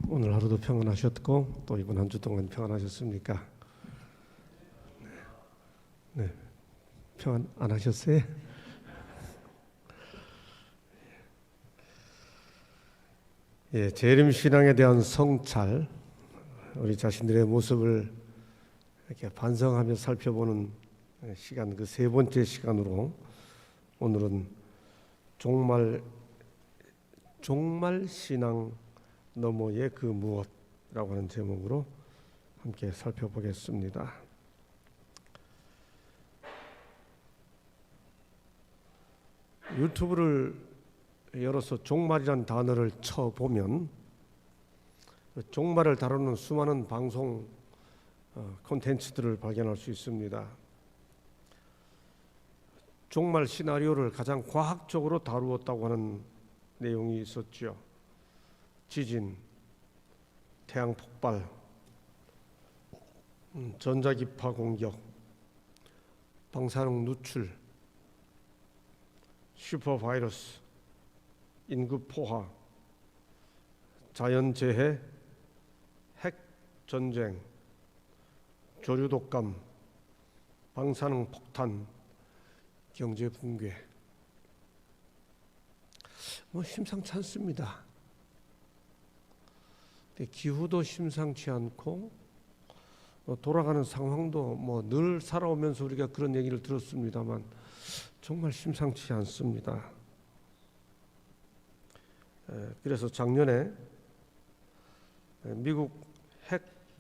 오늘 하루도 평안하셨고 또 이번 한 주 동안 평안하셨습니까? 네, 평안 안 하셨어요? 예, 재림 신앙에 대한 성찰, 우리 자신들의 모습을 이렇게 반성하며 살펴보는 시간, 그 세 번째 시간으로 오늘은 종말 신앙 너머의 그 무엇이라고 하는 제목으로 함께 살펴보겠습니다. 유튜브를 열어서 종말이라는 단어를 쳐보면 종말을 다루는 수많은 방송 콘텐츠들을 발견할 수 있습니다. 종말 시나리오를 가장 과학적으로 다루었다고 하는 내용이 있었죠. 지진, 태양 폭발, 전자기파 공격, 방사능 누출, 슈퍼바이러스, 인구 포화, 자연재해, 핵전쟁, 조류독감, 방사능 폭탄, 경제 붕괴. 심상치 않습니다. 기후도 심상치 않고 돌아가는 상황도 늘 살아오면서 우리가 그런 얘기를 들었습니다만 정말 심상치 않습니다. 그래서 작년에 미국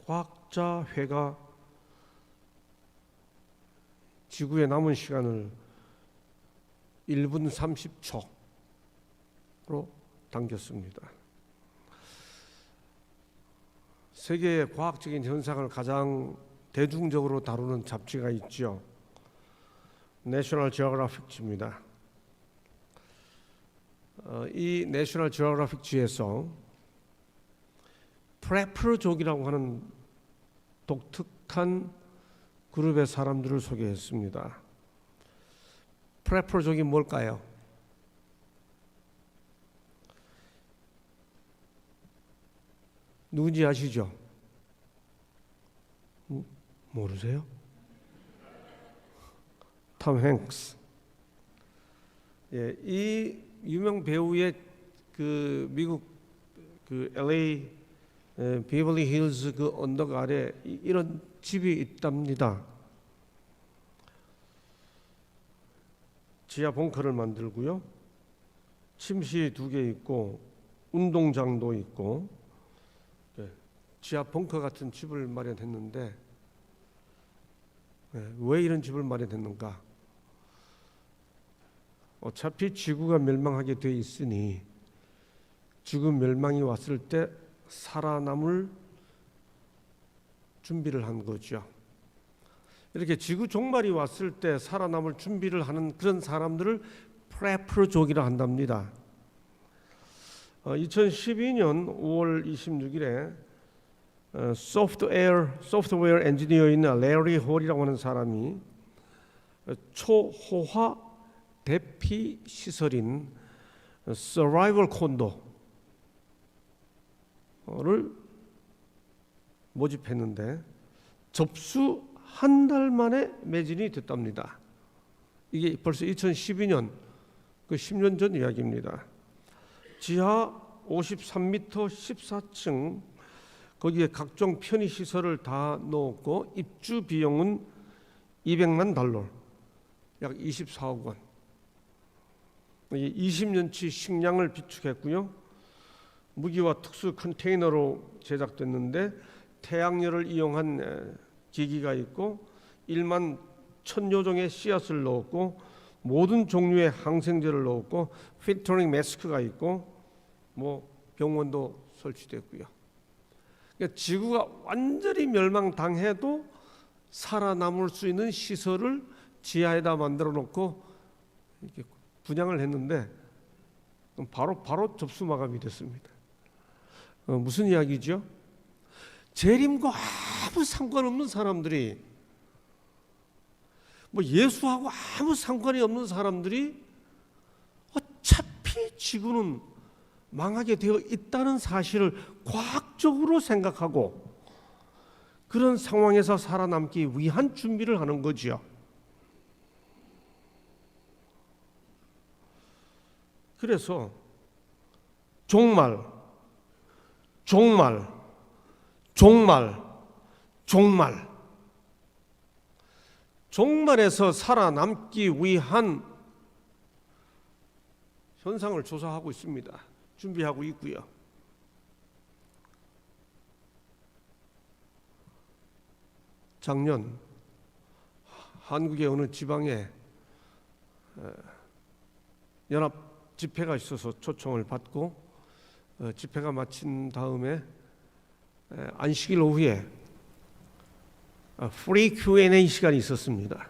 핵과학자회가 지구의 남은 시간을 1분 30초로 당겼습니다. 세계의 과학적인 현상을 가장 대중적으로 다루는 잡지가 있죠. 내셔널 지오그래픽지입니다. 이 내셔널 지오그래픽지에서 프레프족이라고 하는 독특한 그룹의 사람들을 소개했습니다. 프레프족이 뭘까요? 누군지 아시죠? 모르세요? 톰 행스. 예, 이 유명 배우의 그 미국 그 LA 비버리 힐즈 그 언덕 아래 이런 집이 있답니다. 지하 벙커를 만들고요. 침실이 2개 있고 운동장도 있고 지하 벙커 같은 집을 마련했는데 왜 이런 집을 마련했는가? 어차피 지구가 멸망하게 돼 있으니 지구 멸망이 왔을 때 살아남을 준비를 한 거죠. 이렇게 지구 종말이 왔을 때 살아남을 준비를 하는 그런 사람들을 프레프족이라 한답니다. 2012년 5월 26일에 소프트웨어 엔지니어인 레리 홀이라고 하는 사람이 초호화 대피 시설인 서바이벌 콘도를 모집했는데 접수 한 달 만에 매진이 됐답니다. 이게 벌써 2012년 그 10년 전 이야기입니다. 지하 53m 14층 거기에 각종 편의 시설을 다 넣었고 입주 비용은 $200만, 약 24억 원. 20년치 식량을 비축했고요. 무기와 특수 컨테이너로 제작됐는데 태양열을 이용한 기기가 있고 1만 1000여 종의 씨앗을 넣었고 모든 종류의 항생제를 넣었고 필터링 마스크가 있고 병원도 설치됐고요. 그러니까 지구가 완전히 멸망당해도 살아남을 수 있는 시설을 지하에다 만들어 놓고 이렇게 분양을 했는데 바로 접수 마감이 됐습니다. 무슨 이야기죠? 재림과 아무 상관없는 사람들이 예수하고 아무 상관이 없는 사람들이 어차피 지구는 망하게 되어 있다는 사실을 과학적으로 생각하고 그런 상황에서 살아남기 위한 준비를 하는 거지요. 그래서 종말, 종말, 종말, 종말, 종말에서 살아남기 위한 현상을 조사하고 있습니다. 준비하고 있고요. 작년 한국의 어느 지방에 연합 집회가 있어서 초청을 받고 집회가 마친 다음에 안식일 오후에 프리 Q&A 시간이 있었습니다.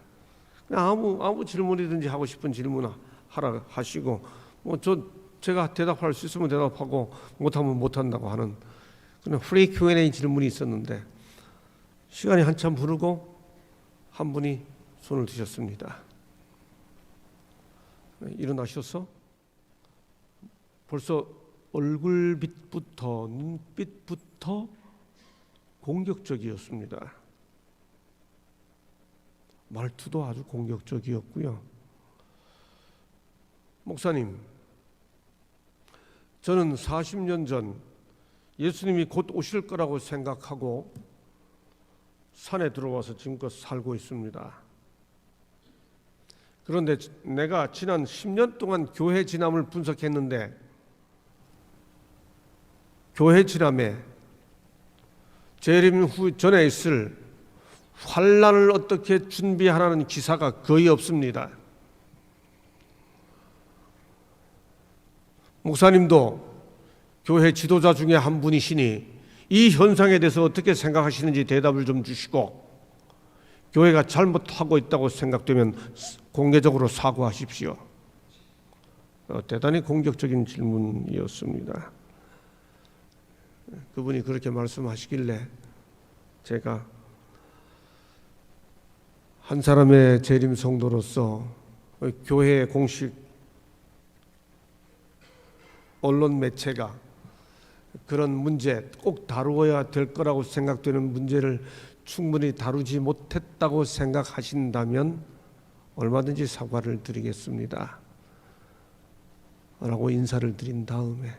아무 질문이든지 하고 싶은 질문 하라 하시고 제가 대답할 수 있으면 대답하고 못하면 못한다고 하는 그런 프리 Q&A 질문이 있었는데 시간이 한참 부르고 한 분이 손을 드셨습니다. 일어나셔서 벌써 얼굴빛부터 눈빛부터 공격적이었습니다. 말투도 아주 공격적이었고요. 목사님, 저는 40년 전 예수님이 곧 오실 거라고 생각하고 산에 들어와서 지금껏 살고 있습니다. 그런데 내가 지난 10년 동안 교회 진암을 분석했는데 교회 진암에 재림 후 전에 있을 환란을 어떻게 준비하라는 기사가 거의 없습니다. 목사님도 교회 지도자 중에 한 분이시니 이 현상에 대해서 어떻게 생각하시는지 대답을 좀 주시고 교회가 잘못하고 있다고 생각되면 공개적으로 사과하십시오. 대단히 공격적인 질문이었습니다. 그분이 그렇게 말씀하시길래 제가 한 사람의 재림 성도로서 교회의 공식 언론 매체가 그런 문제 꼭 다루어야 될 거라고 생각되는 문제를 충분히 다루지 못했다고 생각하신다면 얼마든지 사과를 드리겠습니다 라고 인사를 드린 다음에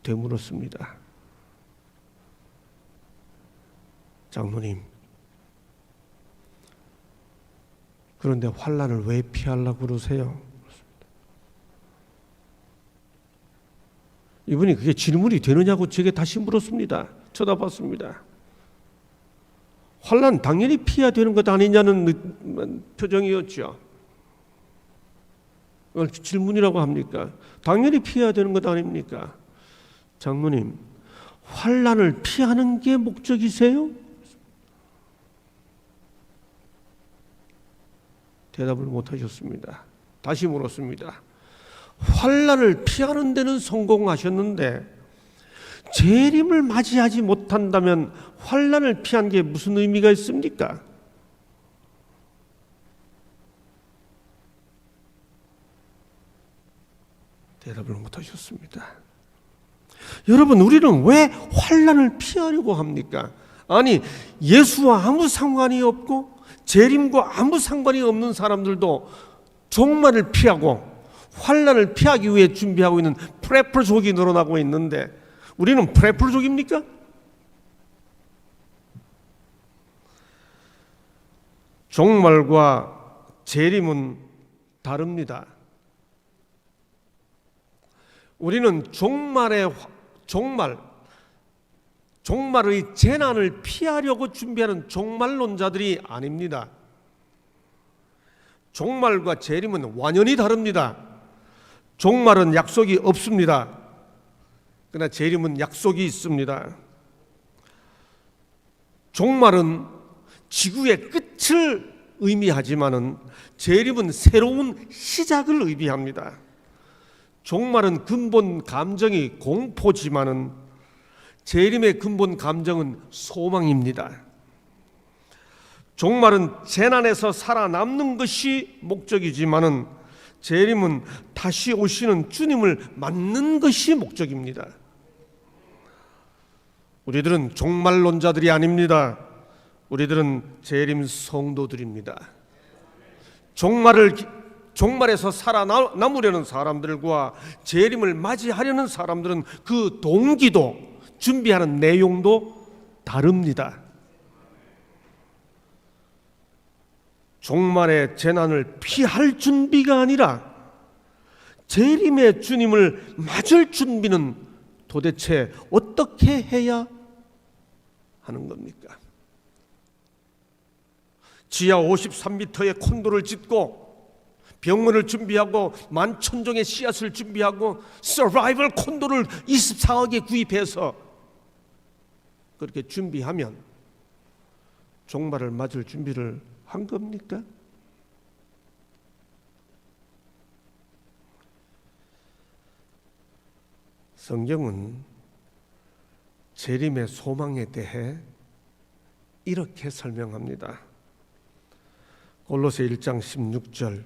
되물었습니다. 장로님, 그런데 환란을 왜 피하려고 그러세요? 이분이 그게 질문이 되느냐고 제게 다시 물었습니다. 쳐다봤습니다. 환란 당연히 피해야 되는 것 아니냐는 표정이었죠. 그걸 질문이라고 합니까? 당연히 피해야 되는 것 아닙니까? 장로님, 환란을 피하는 게 목적이세요? 대답을 못하셨습니다. 다시 물었습니다. 환란을 피하는 데는 성공하셨는데 재림을 맞이하지 못한다면 환란을 피한 게 무슨 의미가 있습니까? 대답을 못하셨습니다. 여러분, 우리는 왜 환란을 피하려고 합니까? 아니, 예수와 아무 상관이 없고 재림과 아무 상관이 없는 사람들도 종말을 피하고 환란을 피하기 위해 준비하고 있는 프레퍼족이 늘어나고 있는데 우리는 프레퍼족입니까? 종말과 재림은 다릅니다. 우리는 종말의 재난을 피하려고 준비하는 종말론자들이 아닙니다. 종말과 재림은 완전히 다릅니다. 종말은 약속이 없습니다. 그러나 재림은 약속이 있습니다. 종말은 지구의 끝을 의미하지만은 재림은 새로운 시작을 의미합니다. 종말은 근본 감정이 공포지만은 재림의 근본 감정은 소망입니다. 종말은 재난에서 살아남는 것이 목적이지만은 재림은 다시 오시는 주님을 맞는 것이 목적입니다. 우리들은 종말론자들이 아닙니다. 우리들은 재림 성도들입니다. 종말에서 살아남으려는 사람들과 재림을 맞이하려는 사람들은 그 동기도 준비하는 내용도 다릅니다. 종말의 재난을 피할 준비가 아니라 재림의 주님을 맞을 준비는 도대체 어떻게 해야 하는 겁니까? 지하 53m의 콘도를 짓고 병원을 준비하고 만천종의 씨앗을 준비하고 서바이벌 콘도를 24억에 구입해서 그렇게 준비하면 종말을 맞을 준비를 한 겁니까? 성경은 재림의 소망에 대해 이렇게 설명합니다. 골로새 1장 16절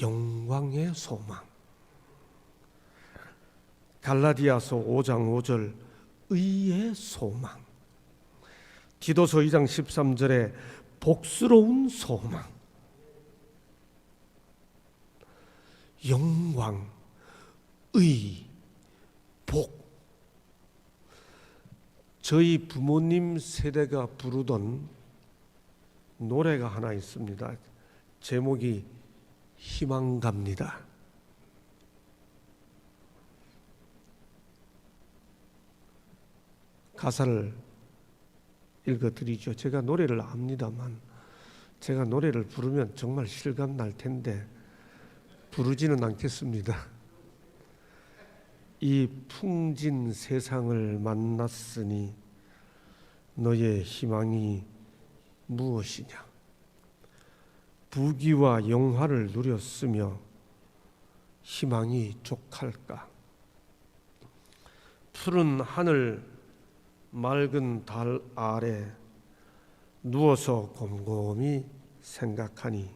영광의 소망, 갈라디아서 5장 5절 의의 소망, 디도서 2장 13절에 복스러운 소망, 영광, 의, 복. 저희 부모님 세대가 부르던 노래가 하나 있습니다. 제목이 희망갑니다. 가사를 읽어드리죠. 제가 노래를 압니다만 제가 노래를 부르면 정말 실감 날 텐데 부르지는 않겠습니다. 이 풍진 세상을 만났으니 너의 희망이 무엇이냐? 부귀와 영화를 누렸으며 희망이 족할까? 푸른 하늘 맑은 달 아래 누워서 곰곰이 생각하니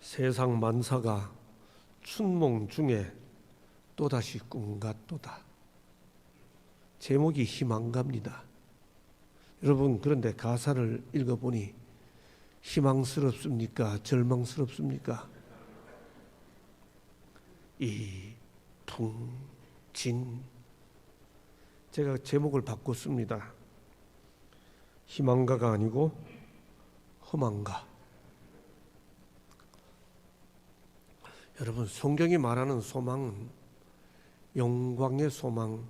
세상 만사가 춘몽 중에 또다시 꿈 같도다. 제목이 희망갑니다. 여러분, 그런데 가사를 읽어보니 희망스럽습니까? 절망스럽습니까? 이 풍진, 제가 제목을 바꿨습니다. 희망가가 아니고 허망가. 여러분, 성경이 말하는 소망은 영광의 소망,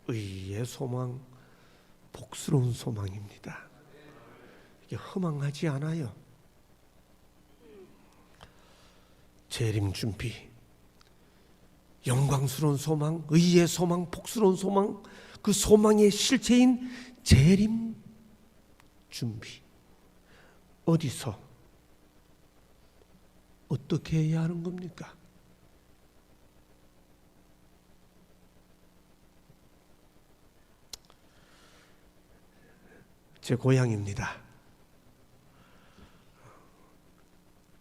의의 소망, 복스러운 소망입니다. 이게 허망하지 않아요. 재림 준비, 영광스러운 소망, 의의 소망, 복스러운 소망, 그 소망의 실체인 재림 준비. 어디서 어떻게 해야 하는 겁니까? 제 고향입니다.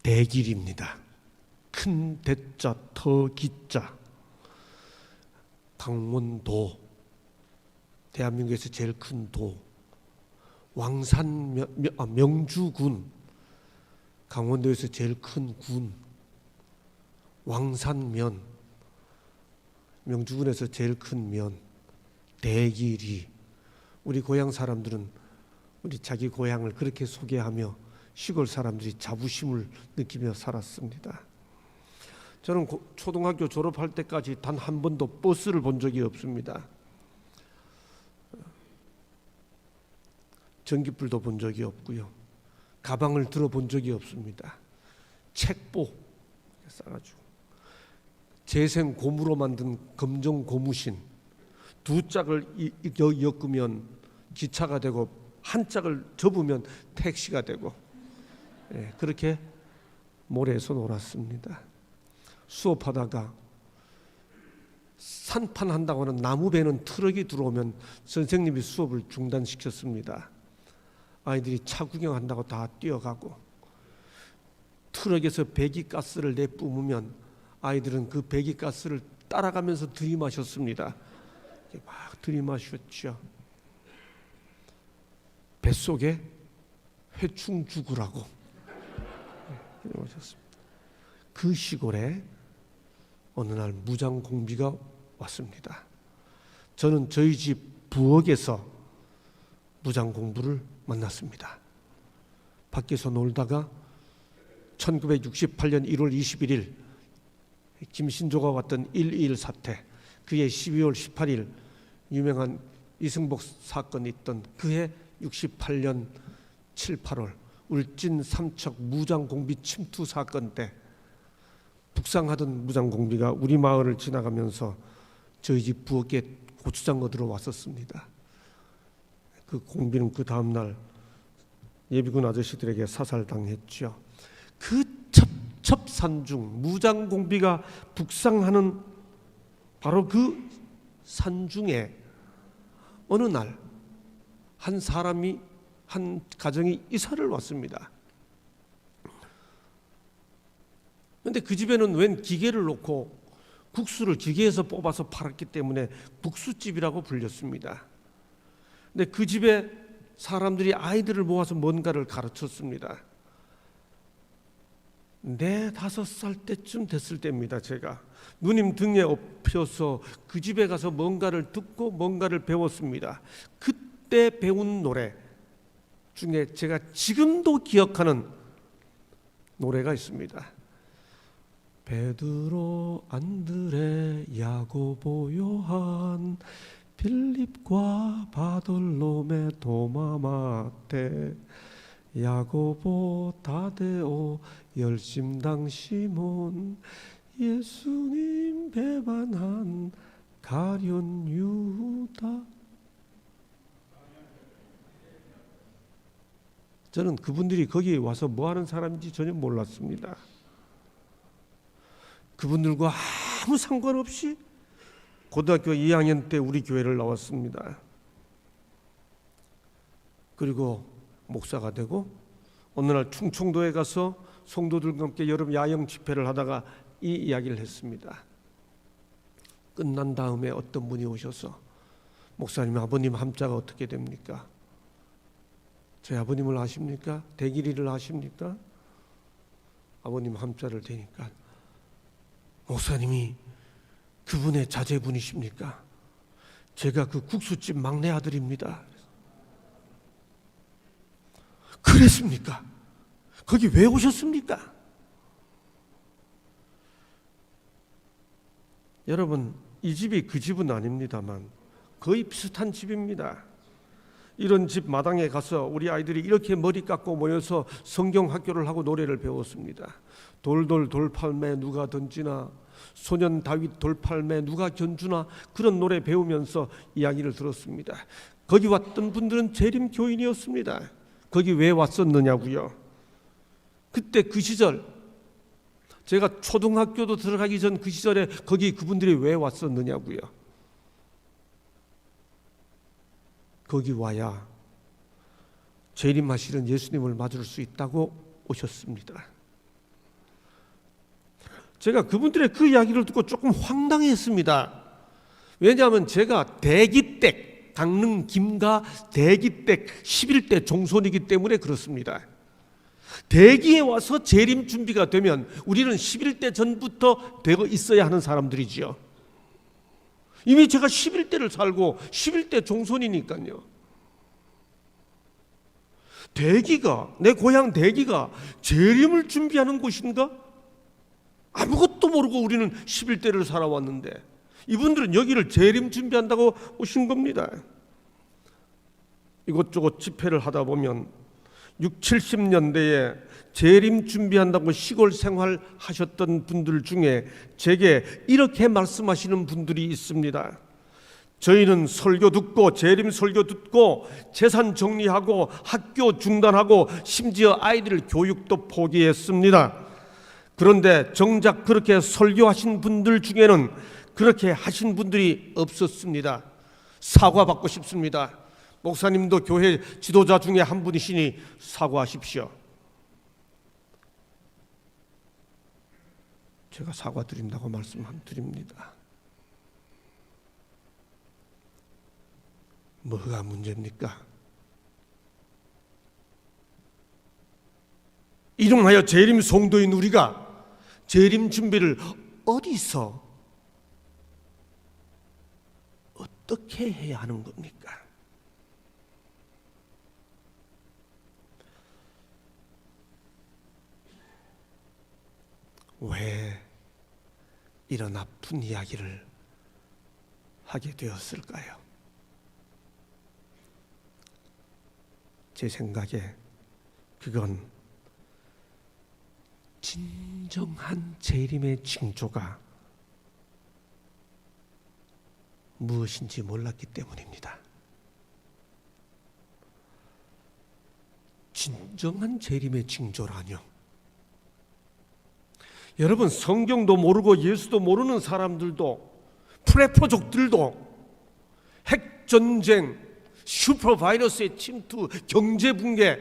대길입니다. 큰 대자 터 기자. 강원도, 대한민국에서 제일 큰 도. 명주군, 강원도에서 제일 큰 군. 왕산면, 명주군에서 제일 큰 면. 대길이. 우리 고향 사람들은 우리 자기 고향을 그렇게 소개하며 시골 사람들이 자부심을 느끼며 살았습니다. 저는 초등학교 졸업할 때까지 단 한 번도 버스를 본 적이 없습니다. 전기불도 본 적이 없고요. 가방을 들어본 적이 없습니다. 책보 싸가지고 재생 고무로 만든 검정 고무신 두 짝을 엮으면 기차가 되고 한 짝을 접으면 택시가 되고, 그렇게 모래에서 놀았습니다. 수업하다가 산판 한다고 하는 나무배는 트럭이 들어오면 선생님이 수업을 중단시켰습니다. 아이들이 차 구경한다고 다 뛰어가고, 트럭에서 배기가스를 내뿜으면 아이들은 그 배기가스를 따라가면서 들이마셨습니다. 막 들이마셨죠. 뱃속에 회충 죽으라고 들이마셨습니다. 그 시골에 어느 날 무장공비가 왔습니다. 저는 저희 집 부엌에서 무장공부를 만났습니다. 밖에서 놀다가 1968년 1월 21일 김신조가 왔던 1.21 사태, 그해 12월 18일 유명한 이승복 사건이 있던 그해 68년 7, 8월 울진 삼척 무장공비 침투 사건 때 북상하던 무장공비가 우리 마을을 지나가면서 저희 집 부엌에 고추장 얻으러 왔었습니다. 그 공비는 그 다음날 예비군 아저씨들에게 사살당했죠. 그 첩첩산중 무장공비가 북상하는 바로 그 산중에 어느 날 한 사람이, 한 가정이 이사를 왔습니다. 그런데 그 집에는 웬 기계를 놓고 국수를 기계에서 뽑아서 팔았기 때문에 국수집이라고 불렸습니다. 근데 그 집에 사람들이 아이들을 모아서 뭔가를 가르쳤습니다. 4, 5살 때쯤 됐을 때입니다. 제가 누님 등에 업혀서 그 집에 가서 뭔가를 듣고 뭔가를 배웠습니다. 그때 배운 노래 중에 제가 지금도 기억하는 노래가 있습니다. 베드로, 안드레, 야고보, 요한, 빌립과 바돌로메, 도마, 마테, 야고보, 다데오, 열심당 시몬, 예수님 배반한 가룟 유다. 저는 그분들이 거기 와서 뭐 하는 사람인지 전혀 몰랐습니다. 그분들과 아무 상관없이 고등학교 2학년 때 우리 교회를 나왔습니다. 그리고 목사가 되고 어느 날 충청도에 가서 성도들과 함께 여름 야영 집회를 하다가 이 이야기를 했습니다. 끝난 다음에 어떤 분이 오셔서 목사님, 아버님 함자가 어떻게 됩니까? 저희 아버님을 아십니까? 대길이를 아십니까? 아버님 함자를 대니까 목사님이 그분의 자제분이십니까? 제가 그 국수집 막내 아들입니다. 그랬습니까? 거기 왜 오셨습니까? 여러분, 이 집이 그 집은 아닙니다만 거의 비슷한 집입니다. 이런 집 마당에 가서 우리 아이들이 이렇게 머리 깎고 모여서 성경 학교를 하고 노래를 배웠습니다. 돌돌 돌팔매 누가 던지나, 소년 다윗 돌팔매 누가 견주나, 그런 노래 배우면서 이야기를 들었습니다. 거기 왔던 분들은 재림 교인이었습니다. 거기 왜 왔었느냐고요? 그때 그 시절, 제가 초등학교도 들어가기 전 그 시절에 거기 그분들이 왜 왔었느냐고요? 거기 와야 재림하시는 예수님을 맞을 수 있다고 오셨습니다. 제가 그분들의 그 이야기를 듣고 조금 황당했습니다. 왜냐하면 제가 대기댁, 강릉 김가 대기댁 11대 종손이기 때문에 그렇습니다. 대기에 와서 재림 준비가 되면 우리는 11대 전부터 되어 있어야 하는 사람들이지요. 이미 제가 11대를 살고 11대 종손이니까요. 대기가, 내 고향 대기가 재림을 준비하는 곳인가? 아무것도 모르고 우리는 11대를 살아왔는데 이분들은 여기를 재림 준비한다고 오신 겁니다. 이것저것 집회를 하다 보면 60, 70년대에 재림 준비한다고 시골 생활하셨던 분들 중에 제게 이렇게 말씀하시는 분들이 있습니다. 저희는 설교 듣고 재림 설교 듣고 재산 정리하고 학교 중단하고 심지어 아이들 교육도 포기했습니다. 그런데 정작 그렇게 설교하신 분들 중에는 그렇게 하신 분들이 없었습니다. 사과받고 싶습니다. 목사님도 교회 지도자 중에 한 분이시니 사과하십시오. 제가 사과드린다고 말씀드립니다. 뭐가 문제입니까? 이름하여 재림 성도인 우리가 재림 준비를 어디서 어떻게 해야 하는 겁니까? 왜 이런 아픈 이야기를 하게 되었을까요? 제 생각에 그건 진정한 재림의 징조가 무엇인지 몰랐기 때문입니다. 진정한 재림의 징조라뇨. 여러분, 성경도 모르고 예수도 모르는 사람들도, 프레포족들도 핵전쟁, 슈퍼바이러스의 침투, 경제붕괴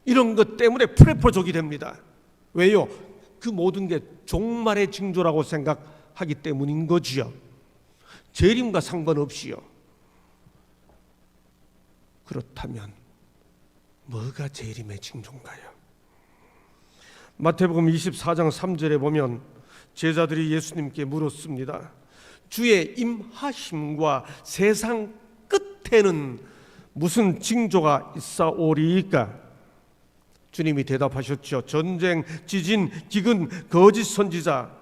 이런 것 때문에 프레포족이 됩니다. 왜요? 그 모든 게 종말의 징조라고 생각하기 때문인 거지요. 재림과 상관없이요. 그렇다면 뭐가 재림의 징조인가요? 마태복음 24장 3절에 보면 제자들이 예수님께 물었습니다. 주의 임하심과 세상 끝에는 무슨 징조가 있사오리이까? 주님이 대답하셨죠. 전쟁, 지진, 기근, 거짓 선지자.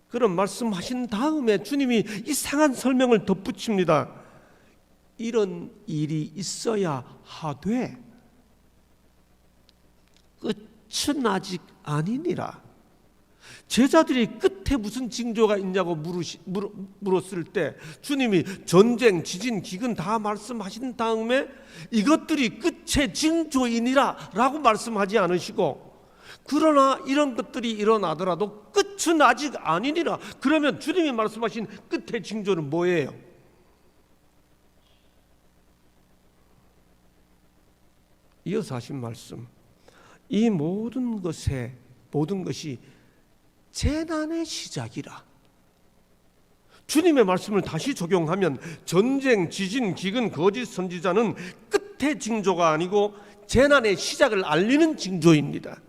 그런 말씀하신 다음에 주님이 이상한 설명을 덧붙입니다. 이런 일이 있어야 하되 끝은 아직 아니니라. 제자들이 끝에 무슨 징조가 있냐고 물었을 때 주님이 전쟁, 지진, 기근 다 말씀하신 다음에 이것들이 끝의 징조이니라 라고 말씀하지 않으시고, 그러나 이런 것들이 일어나더라도 끝은 아직 아니니라. 그러면 주님이 말씀하신 끝의 징조는 뭐예요? 이어서 하신 말씀, 이 모든 것이 재난의 시작이라. 주님의 말씀을 다시 적용하면 전쟁, 지진, 기근, 거짓 선지자는 끝의 징조가 아니고 재난의 시작을 알리는 징조입니다.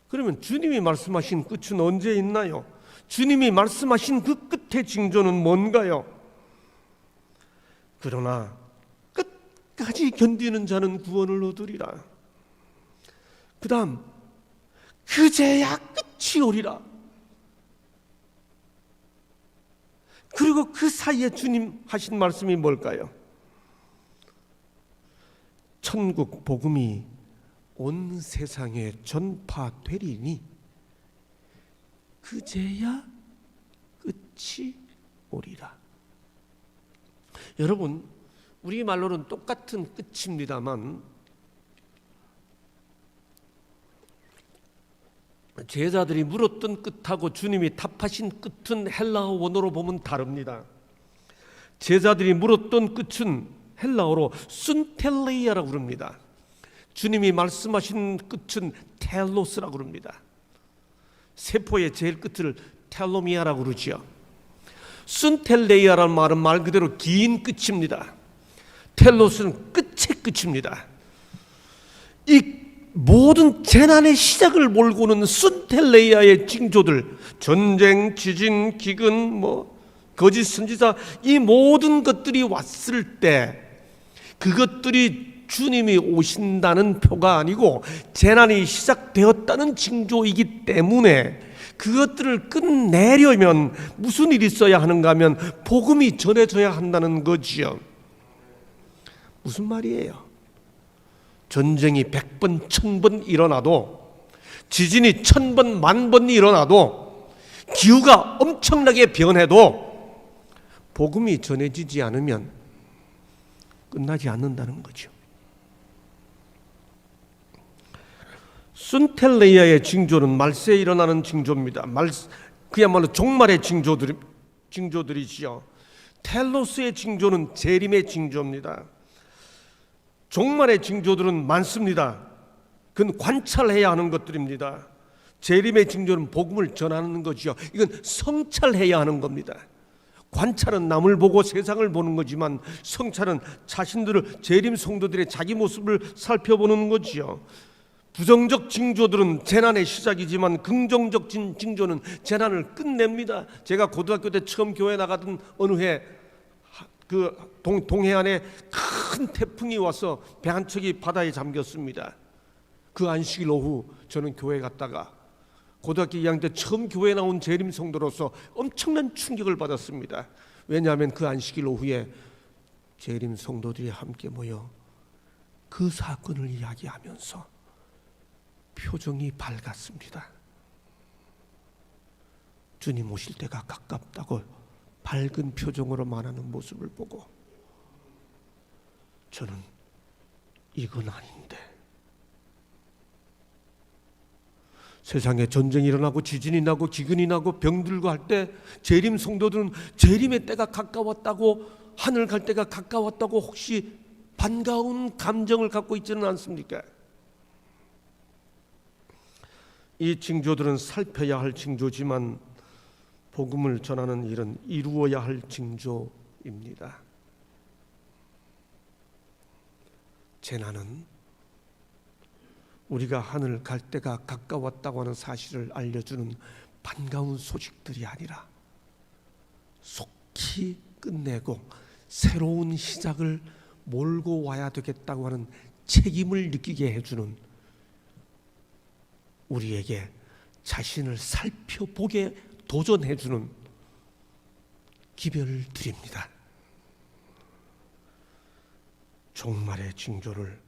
그러면 주님이 말씀하신 끝은 언제 있나요? 주님이 말씀하신 그 끝의 징조는 뭔가요? 그러나 끝까지 견디는 자는 구원을 얻으리라. 그 다음, 그제야 끝이 오리라. 그리고 그 사이에 주님 하신 말씀이 뭘까요? 천국 복음이 온 세상에 전파되리니 그제야 끝이 오리라. 여러분, 우리말로는 똑같은 끝입니다만 제자들이 물었던 끝하고 주님이 답하신 끝은 헬라어 원어로 보면 다릅니다. 제자들이 물었던 끝은 헬라어로 순텔레이아라고 그럽니다. 주님이 말씀하신 끝은 텔로스라고 그럽니다. 세포의 제일 끝을 텔로미아라고 그러지요. 순텔레이아라는 말은 말 그대로 긴 끝입니다. 텔로스는 끝의 끝입니다. 이 모든 재난의 시작을 몰고는 순텔레이아의 징조들, 전쟁, 지진, 기근, 거짓 선지자, 이 모든 것들이 왔을 때 그것들이 주님이 오신다는 표가 아니고 재난이 시작되었다는 징조이기 때문에 그것들을 끝내려면 무슨 일이 있어야 하는가 하면 복음이 전해져야 한다는 거지요. 무슨 말이에요? 전쟁이 100번, 1000번 일어나도, 지진이 1000번, 10,000번 일어나도, 기후가 엄청나게 변해도 복음이 전해지지 않으면 끝나지 않는다는 거죠. 순텔레이아의 징조는 말세에 일어나는 징조입니다. 그야말로 종말의 징조들이지요. 텔로스의 징조는 재림의 징조입니다. 종말의 징조들은 많습니다. 그건 관찰해야 하는 것들입니다. 재림의 징조는 복음을 전하는 거죠. 이건 성찰해야 하는 겁니다. 관찰은 남을 보고 세상을 보는 거지만 성찰은 자신들을, 재림 성도들의 자기 모습을 살펴보는 거지요. 부정적 징조들은 재난의 시작이지만 긍정적 징조는 재난을 끝냅니다. 제가 고등학교 때 처음 교회 나가던 어느 해 그 동해안에 큰 태풍이 와서 배 한 척이 바다에 잠겼습니다. 그 안식일 오후 저는 교회 갔다가 고등학교 2학년 때 처음 교회 나온 재림 성도로서 엄청난 충격을 받았습니다. 왜냐하면 그 안식일 오후에 재림 성도들이 함께 모여 그 사건을 이야기하면서 표정이 밝았습니다. 주님 오실 때가 가깝다고 밝은 표정으로 말하는 모습을 보고 저는 이건 아닌데, 세상에 전쟁이 일어나고 지진이 나고 기근이 나고 병들고 할 때 재림 성도들은 재림의 때가 가까웠다고, 하늘 갈 때가 가까웠다고 혹시 반가운 감정을 갖고 있지는 않습니까? 이 징조들은 살펴야 할 징조지만 복음을 전하는 일은 이루어야 할 징조입니다. 재난은 우리가 하늘 갈 때가 가까웠다고 하는 사실을 알려주는 반가운 소식들이 아니라 속히 끝내고 새로운 시작을 몰고 와야 되겠다고 하는 책임을 느끼게 해주는, 우리에게 자신을 살펴보게 도전해주는 기별들입니다. 종말의 징조를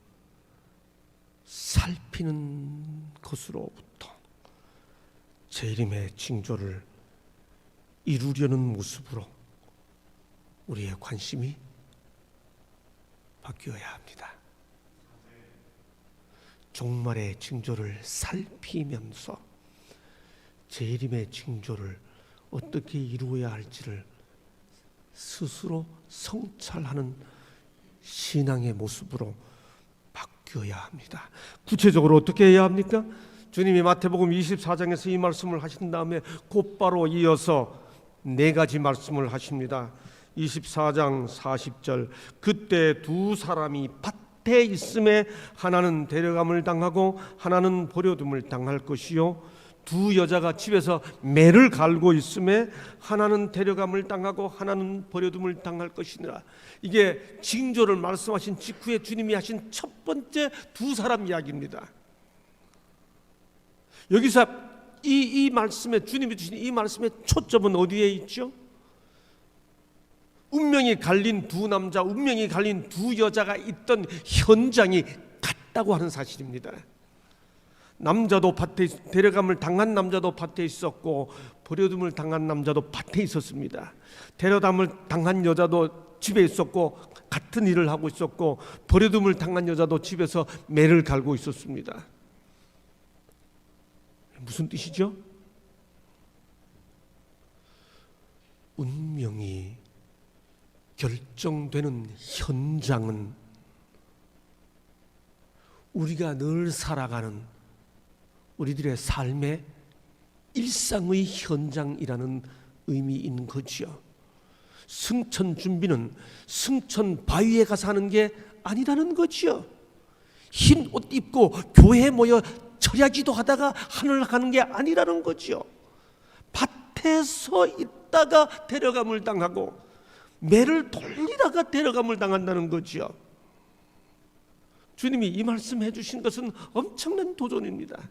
살피는 것으로부터 재림의 징조를 이루려는 모습으로 우리의 관심이 바뀌어야 합니다. 종말의 징조를 살피면서 재림의 징조를 어떻게 이루어야 할지를 스스로 성찰하는 신앙의 모습으로 바뀌어야 합니다. 구체적으로 어떻게 해야 합니까? 주님이 마태복음 24장에서 이 말씀을 하신 다음에 곧바로 이어서 4가지 말씀을 하십니다. 24장 40절, 그때 두 사람이 밭에 있음에 하나는 데려감을 당하고 하나는 버려둠을 당할 것이요, 두 여자가 집에서 매를 갈고 있음에 하나는 데려감을 당하고 하나는 버려둠을 당할 것이니라. 이게 징조를 말씀하신 직후에 주님이 하신 첫 번째 두 사람 이야기입니다. 여기서 이 말씀에, 주님이 주신 이 말씀의 초점은 어디에 있죠? 운명이 갈린 두 남자, 운명이 갈린 두 여자가 있던 현장이 같다고 하는 사실입니다. 남자도 밭에, 데려감을 당한 남자도 밭에 있었고 버려둠을 당한 남자도 밭에 있었습니다. 데려감을 당한 여자도 집에 있었고 같은 일을 하고 있었고, 버려둠을 당한 여자도 집에서 매를 갈고 있었습니다. 무슨 뜻이죠? 운명이 결정되는 현장은 우리가 늘 살아가는 우리들의 삶의 일상의 현장이라는 의미인 거지요. 승천 준비는 승천 바위에 가서 하는 게 아니라는 거지요. 흰 옷 입고 교회에 모여 철야기도 하다가 하늘 가는 게 아니라는 거지요. 밭에서 있다가 데려감을 당하고 매를 돌리다가 데려감을 당한다는 거지요. 주님이 이 말씀해 주신 것은 엄청난 도전입니다.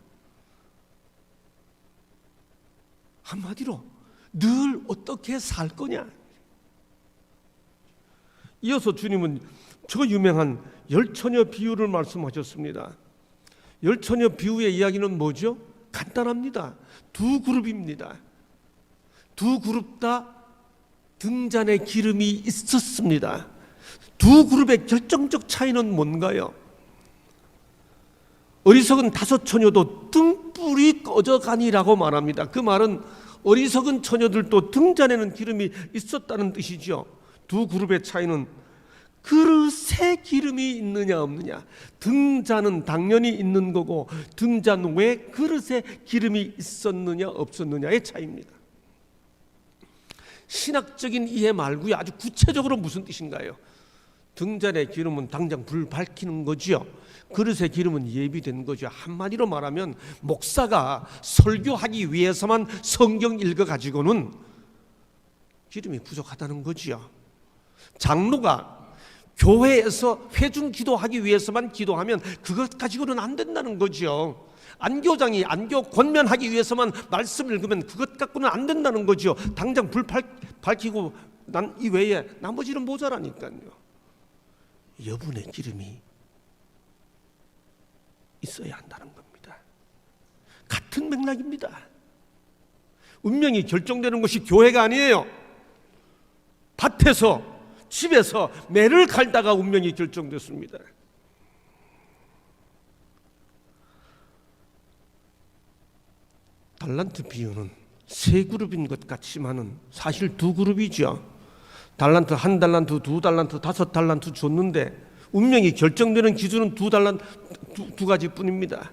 한마디로 늘 어떻게 살 거냐. 이어서 주님은 저 유명한 열처녀 비유를 말씀하셨습니다. 열처녀 비유의 이야기는 뭐죠? 간단합니다. 두 그룹입니다. 두 그룹 다 등잔에 기름이 있었습니다. 두 그룹의 결정적 차이는 뭔가요? 어리석은 5 처녀도 등불이 꺼져가니라고 말합니다. 그 말은 어리석은 처녀들도 등잔에는 기름이 있었다는 뜻이죠. 두 그룹의 차이는 그릇에 기름이 있느냐 없느냐. 등잔은 당연히 있는 거고 등잔 외에 그릇에 기름이 있었느냐 없었느냐의 차이입니다. 신학적인 이해 말고요, 아주 구체적으로 무슨 뜻인가요? 등잔에 기름은 당장 불 밝히는 거지요. 그릇에 기름은 예비된 거죠. 한마디로 말하면 목사가 설교하기 위해서만 성경 읽어가지고는 기름이 부족하다는 거지요. 장로가 교회에서 회중 기도하기 위해서만 기도하면 그것 가지고는 안 된다는 거죠. 안교장이 안교 권면하기 위해서만 말씀 읽으면 그것 갖고는 안 된다는 거죠. 당장 불 밝히고 난 이외에 나머지는 모자라니까요. 여분의 기름이 있어야 한다는 겁니다. 같은 맥락입니다. 운명이 결정되는 것이 교회가 아니에요. 밭에서 집에서 매를 갈다가 운명이 결정됐습니다. 달란트 비유는 세 그룹인 것 같지만은 사실 두 그룹이죠. 달란트, 한 달란트, 두 달란트, 다섯 달란트 줬는데 운명이 결정되는 기준은 두 가지뿐입니다.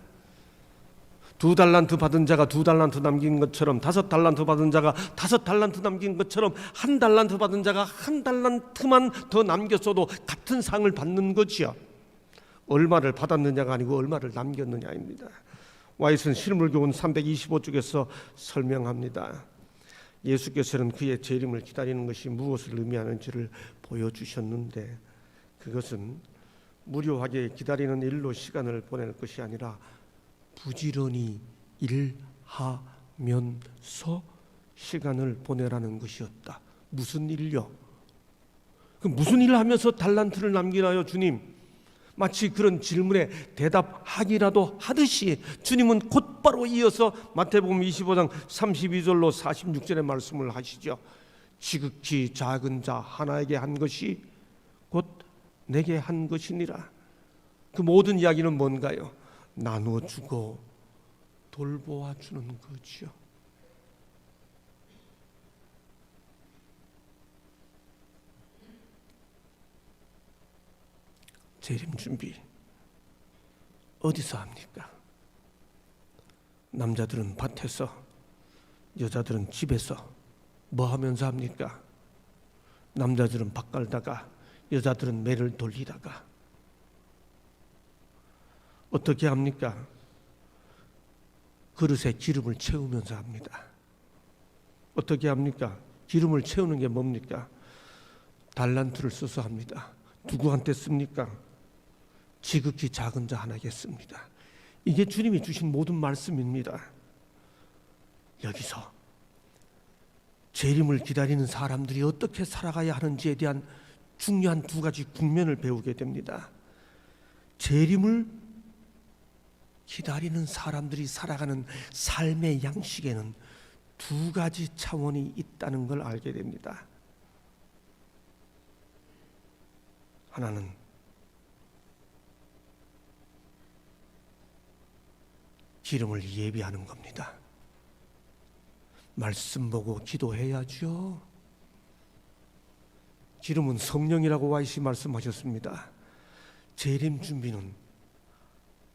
두 달란트 받은 자가 두 달란트 남긴 것처럼, 다섯 달란트 받은 자가 다섯 달란트 남긴 것처럼, 한 달란트 받은 자가 한 달란트만 더 남겼어도 같은 상을 받는 거지요. 얼마를 받았느냐가 아니고 얼마를 남겼느냐입니다. 와이슨 실물교훈 325쪽에서 설명합니다. 예수께서는 그의 재림을 기다리는 것이 무엇을 의미하는지를 보여주셨는데, 그것은 무료하게 기다리는 일로 시간을 보낼 것이 아니라 부지런히 일하면서 시간을 보내라는 것이었다. 무슨 일요? 그 무슨 일을 하면서 달란트를 남기나요, 주님? 마치 그런 질문에 대답하기라도 하듯이 주님은 곧바로 이어서 마태복음 25장 32절로 46절의 말씀을 하시죠. 지극히 작은 자 하나에게 한 것이 곧 내게 한 것이니라. 그 모든 이야기는 뭔가요? 나누어 주고 돌보아 주는 거죠. 재림 준비 어디서 합니까? 남자들은 밭에서, 여자들은 집에서 뭐 하면서 합니까? 남자들은 밭 갈다가, 여자들은 매를 돌리다가. 어떻게 합니까? 그릇에 기름을 채우면서 합니다. 어떻게 합니까? 기름을 채우는 게 뭡니까? 달란트를 써서 합니다. 누구한테 씁니까? 지극히 작은 자 하나에게 씁니다. 이게 주님이 주신 모든 말씀입니다. 여기서 재림을 기다리는 사람들이 어떻게 살아가야 하는지에 대한 중요한 두 가지 국면을 배우게 됩니다. 재림을 기다리는 사람들이 살아가는 삶의 양식에는 두 가지 차원이 있다는 걸 알게 됩니다. 하나는 기름을 예비하는 겁니다. 말씀 보고 기도해야죠. 기름은 성령이라고 와이시 말씀하셨습니다. 재림 준비는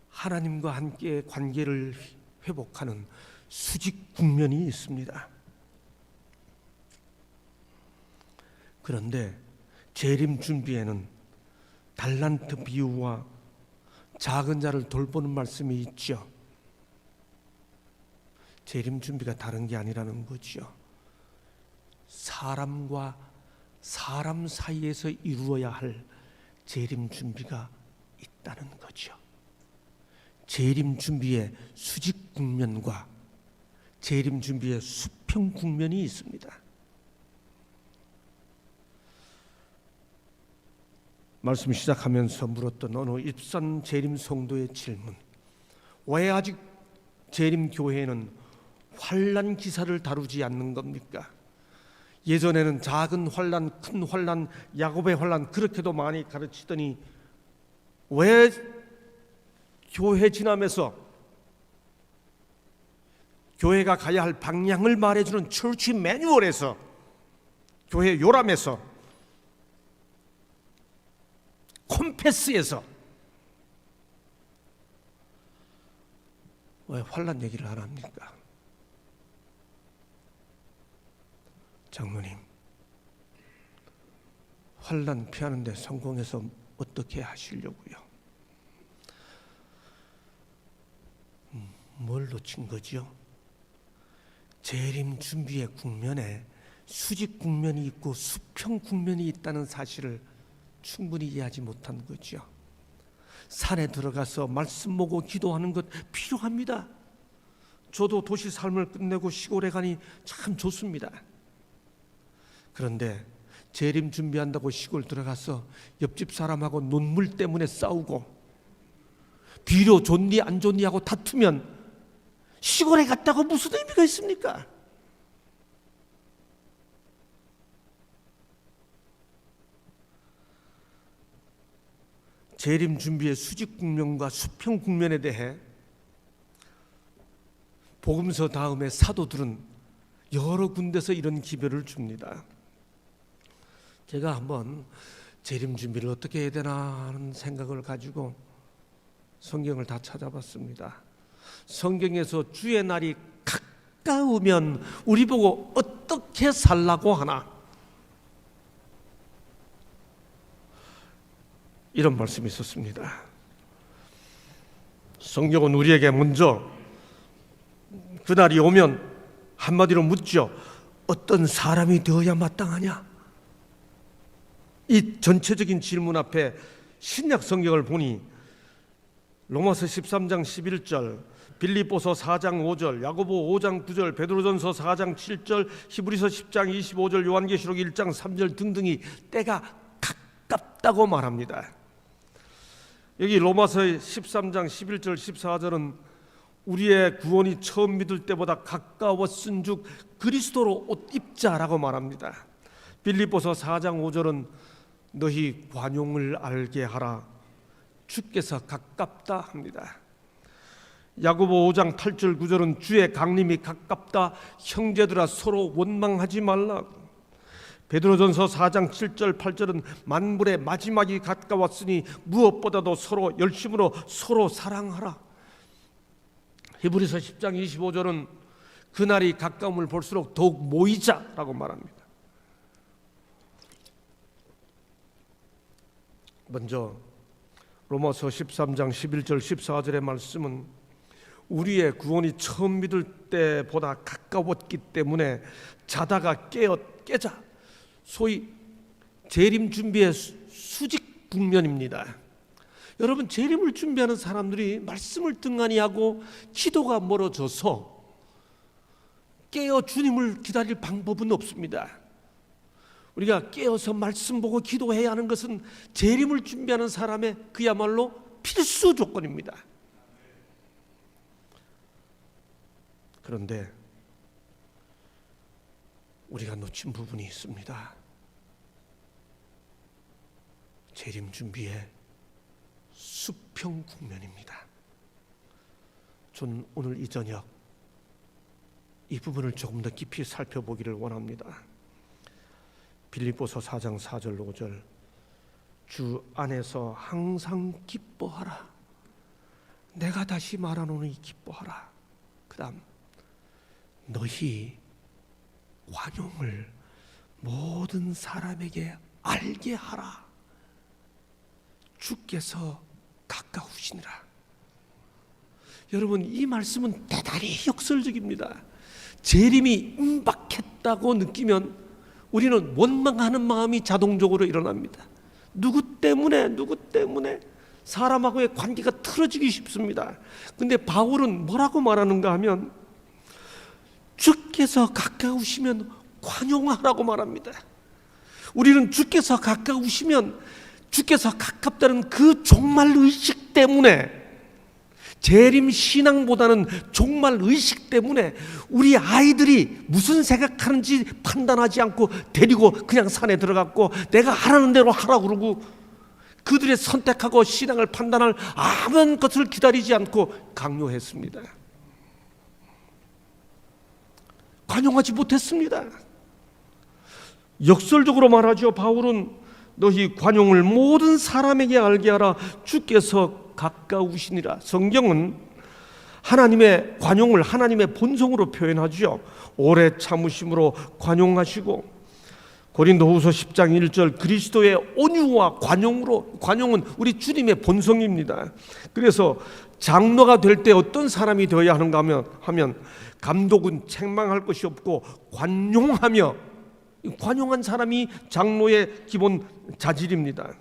하나님과 함께 관계를 회복하는 수직 국면이 있습니다. 그런데 재림 준비에는 달란트 비유와 작은 자를 돌보는 말씀이 있죠. 재림 준비가 다른 게 아니라는 거죠. 사람과 사람 사이에서 이루어야 할 재림 준비가 있다는 거죠. 재림 준비의 수직 국면과 재림 준비의 수평 국면이 있습니다. 말씀 시작하면서 물었던 어느 입산 재림 성도의 질문, 왜 아직 재림 교회는 환난 기사를 다루지 않는 겁니까? 예전에는 작은 환난, 큰 환난, 야곱의 환난 그렇게도 많이 가르치더니 왜 교회 지나면서 교회가 가야 할 방향을 말해주는 처치 매뉴얼에서, 교회 요람에서 패스해서 왜 환난 얘기를 안 합니까? 장로님, 환난 피하는 데 성공해서 어떻게 하시려고요? 뭘 놓친 거지요? 재림 준비의 국면에 수직 국면이 있고 수평 국면이 있다는 사실을 충분히 이해하지 못한 거죠. 산에 들어가서 말씀 보고 기도하는 것 필요합니다. 저도 도시 삶을 끝내고 시골에 가니 참 좋습니다. 그런데 재림 준비한다고 시골 들어가서 옆집 사람하고 논물 때문에 싸우고 비료 좋니 안 좋니 하고 다투면 시골에 갔다고 무슨 의미가 있습니까? 재림 준비의 수직 국면과 수평 국면에 대해 복음서 다음에 사도들은 여러 군데서 이런 기별을 줍니다. 제가 한번 재림 준비를 어떻게 해야 되나 하는 생각을 가지고 성경을 다 찾아봤습니다. 성경에서 주의 날이 가까우면 우리 보고 어떻게 살라고 하나? 이런 말씀이 있었습니다. 성경은 우리에게 먼저 그날이 오면 한마디로 묻죠. 어떤 사람이 되어야 마땅하냐? 이 전체적인 질문 앞에 신약 성경을 보니 로마서 13장 11절, 빌립보서 4장 5절, 야고보 5장 9절, 베드로전서 4장 7절, 히브리서 10장 25절, 요한계시록 1장 3절 등등이 때가 가깝다고 말합니다. 여기 로마서 13장 11절 14절은 우리의 구원이 처음 믿을 때보다 가까웠은즉 그리스도로 옷 입자라고 말합니다. 빌립보서 4장 5절은 너희 관용을 알게 하라 주께서 가깝다 합니다. 야고보 5장 8절 9절은 주의 강림이 가깝다 형제들아 서로 원망하지 말라. 베드로전서 4장 7절 8절은 만물의 마지막이 가까웠으니 무엇보다도 서로 열심으로 서로 사랑하라. 히브리서 10장 25절은 그날이 가까움을 볼수록 더욱 모이자라고 말합니다. 먼저 로마서 13장 11절 14절의 말씀은 우리의 구원이 처음 믿을 때보다 가까웠기 때문에 자다가 깨자, 소위 재림 준비의 수직 국면입니다. 여러분, 재림을 준비하는 사람들이 말씀을 등한히 하고 기도가 멀어져서 깨어 주님을 기다릴 방법은 없습니다. 우리가 깨어서 말씀 보고 기도해야 하는 것은 재림을 준비하는 사람의 그야말로 필수 조건입니다. 그런데 우리가 놓친 부분이 있습니다. 재림 준비의 수평 국면입니다. 저는 오늘 이 저녁 이 부분을 조금 더 깊이 살펴보기를 원합니다. 빌립보서 4장 4절 5절 주 안에서 항상 기뻐하라. 내가 다시 말하노니 기뻐하라. 그 다음 너희 관용을 모든 사람에게 알게 하라. 주께서 가까우시니라. 여러분, 이 말씀은 대단히 역설적입니다. 재림이 임박했다고 느끼면 우리는 원망하는 마음이 자동적으로 일어납니다. 누구 때문에 사람하고의 관계가 틀어지기 쉽습니다. 근데 바울은 뭐라고 말하는가 하면 주께서 가까우시면 관용하라고 말합니다. 우리는 주께서 가까우시면 주께서 가깝다는 그 종말 의식 때문에, 재림 신앙보다는 종말 의식 때문에 우리 아이들이 무슨 생각하는지 판단하지 않고 데리고 그냥 산에 들어갔고 내가 하라는 대로 하라고 그러고 그들의 선택하고 신앙을 판단할 아무런 것을 기다리지 않고 강요했습니다. 관용하지 못했습니다. 역설적으로 말하죠. 바울은 너희 관용을 모든 사람에게 알게 하라. 주께서 가까우시니라. 성경은 하나님의 관용을 하나님의 본성으로 표현하죠. 오래 참으심으로 관용하시고, 고린도후서 10장 1절 그리스도의 온유와 관용으로, 관용은 우리 주님의 본성입니다. 그래서 장로가 될 때 어떤 사람이 되어야 하는가 하면 감독은 책망할 것이 없고 관용하며, 관용한 사람이 장로의 기본 자질입니다.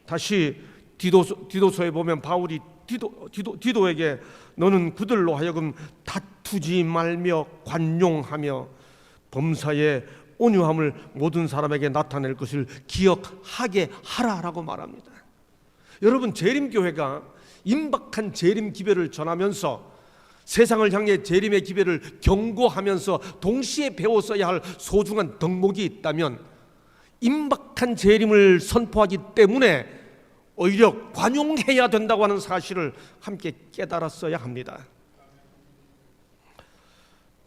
다시 디도서에 보면 바울이 디도에게 너는 그들로 하여금 다투지 말며 관용하며 범사의 온유함을 모든 사람에게 나타낼 것을 기억하게 하라라고 말합니다. 여러분, 재림교회가 임박한 재림 기별을 전하면서 세상을 향해 재림의 기별을 경고하면서 동시에 배웠어야 할 소중한 덕목이 있다면 임박한 재림을 선포하기 때문에 오히려 관용해야 된다고 하는 사실을 함께 깨달았어야 합니다.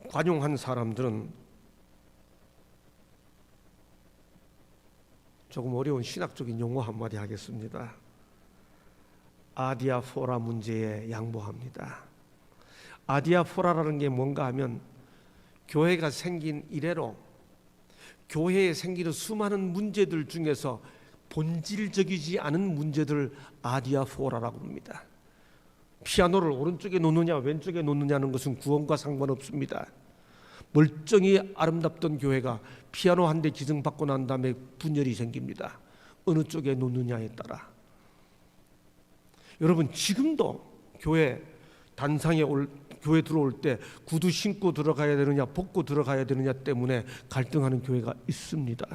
관용한 사람들은 조금 어려운 신학적인 용어 한마디 하겠습니다. 아디아포라 문제에 양보합니다. 아디아포라라는 게 뭔가 하면 교회가 생긴 이래로 교회에 생기는 수많은 문제들 중에서 본질적이지 않은 문제들을 아디아포라라고 합니다. 피아노를 오른쪽에 놓느냐 왼쪽에 놓느냐는 것은 구원과 상관없습니다. 멀쩡히 아름답던 교회가 피아노 한 대 기증받고 난 다음에 분열이 생깁니다. 어느 쪽에 놓느냐에 따라. 여러분, 지금도 교회 단상에 교회 들어올 때 구두 신고 들어가야 되느냐 벗고 들어가야 되느냐 때문에 갈등하는 교회가 있습니다.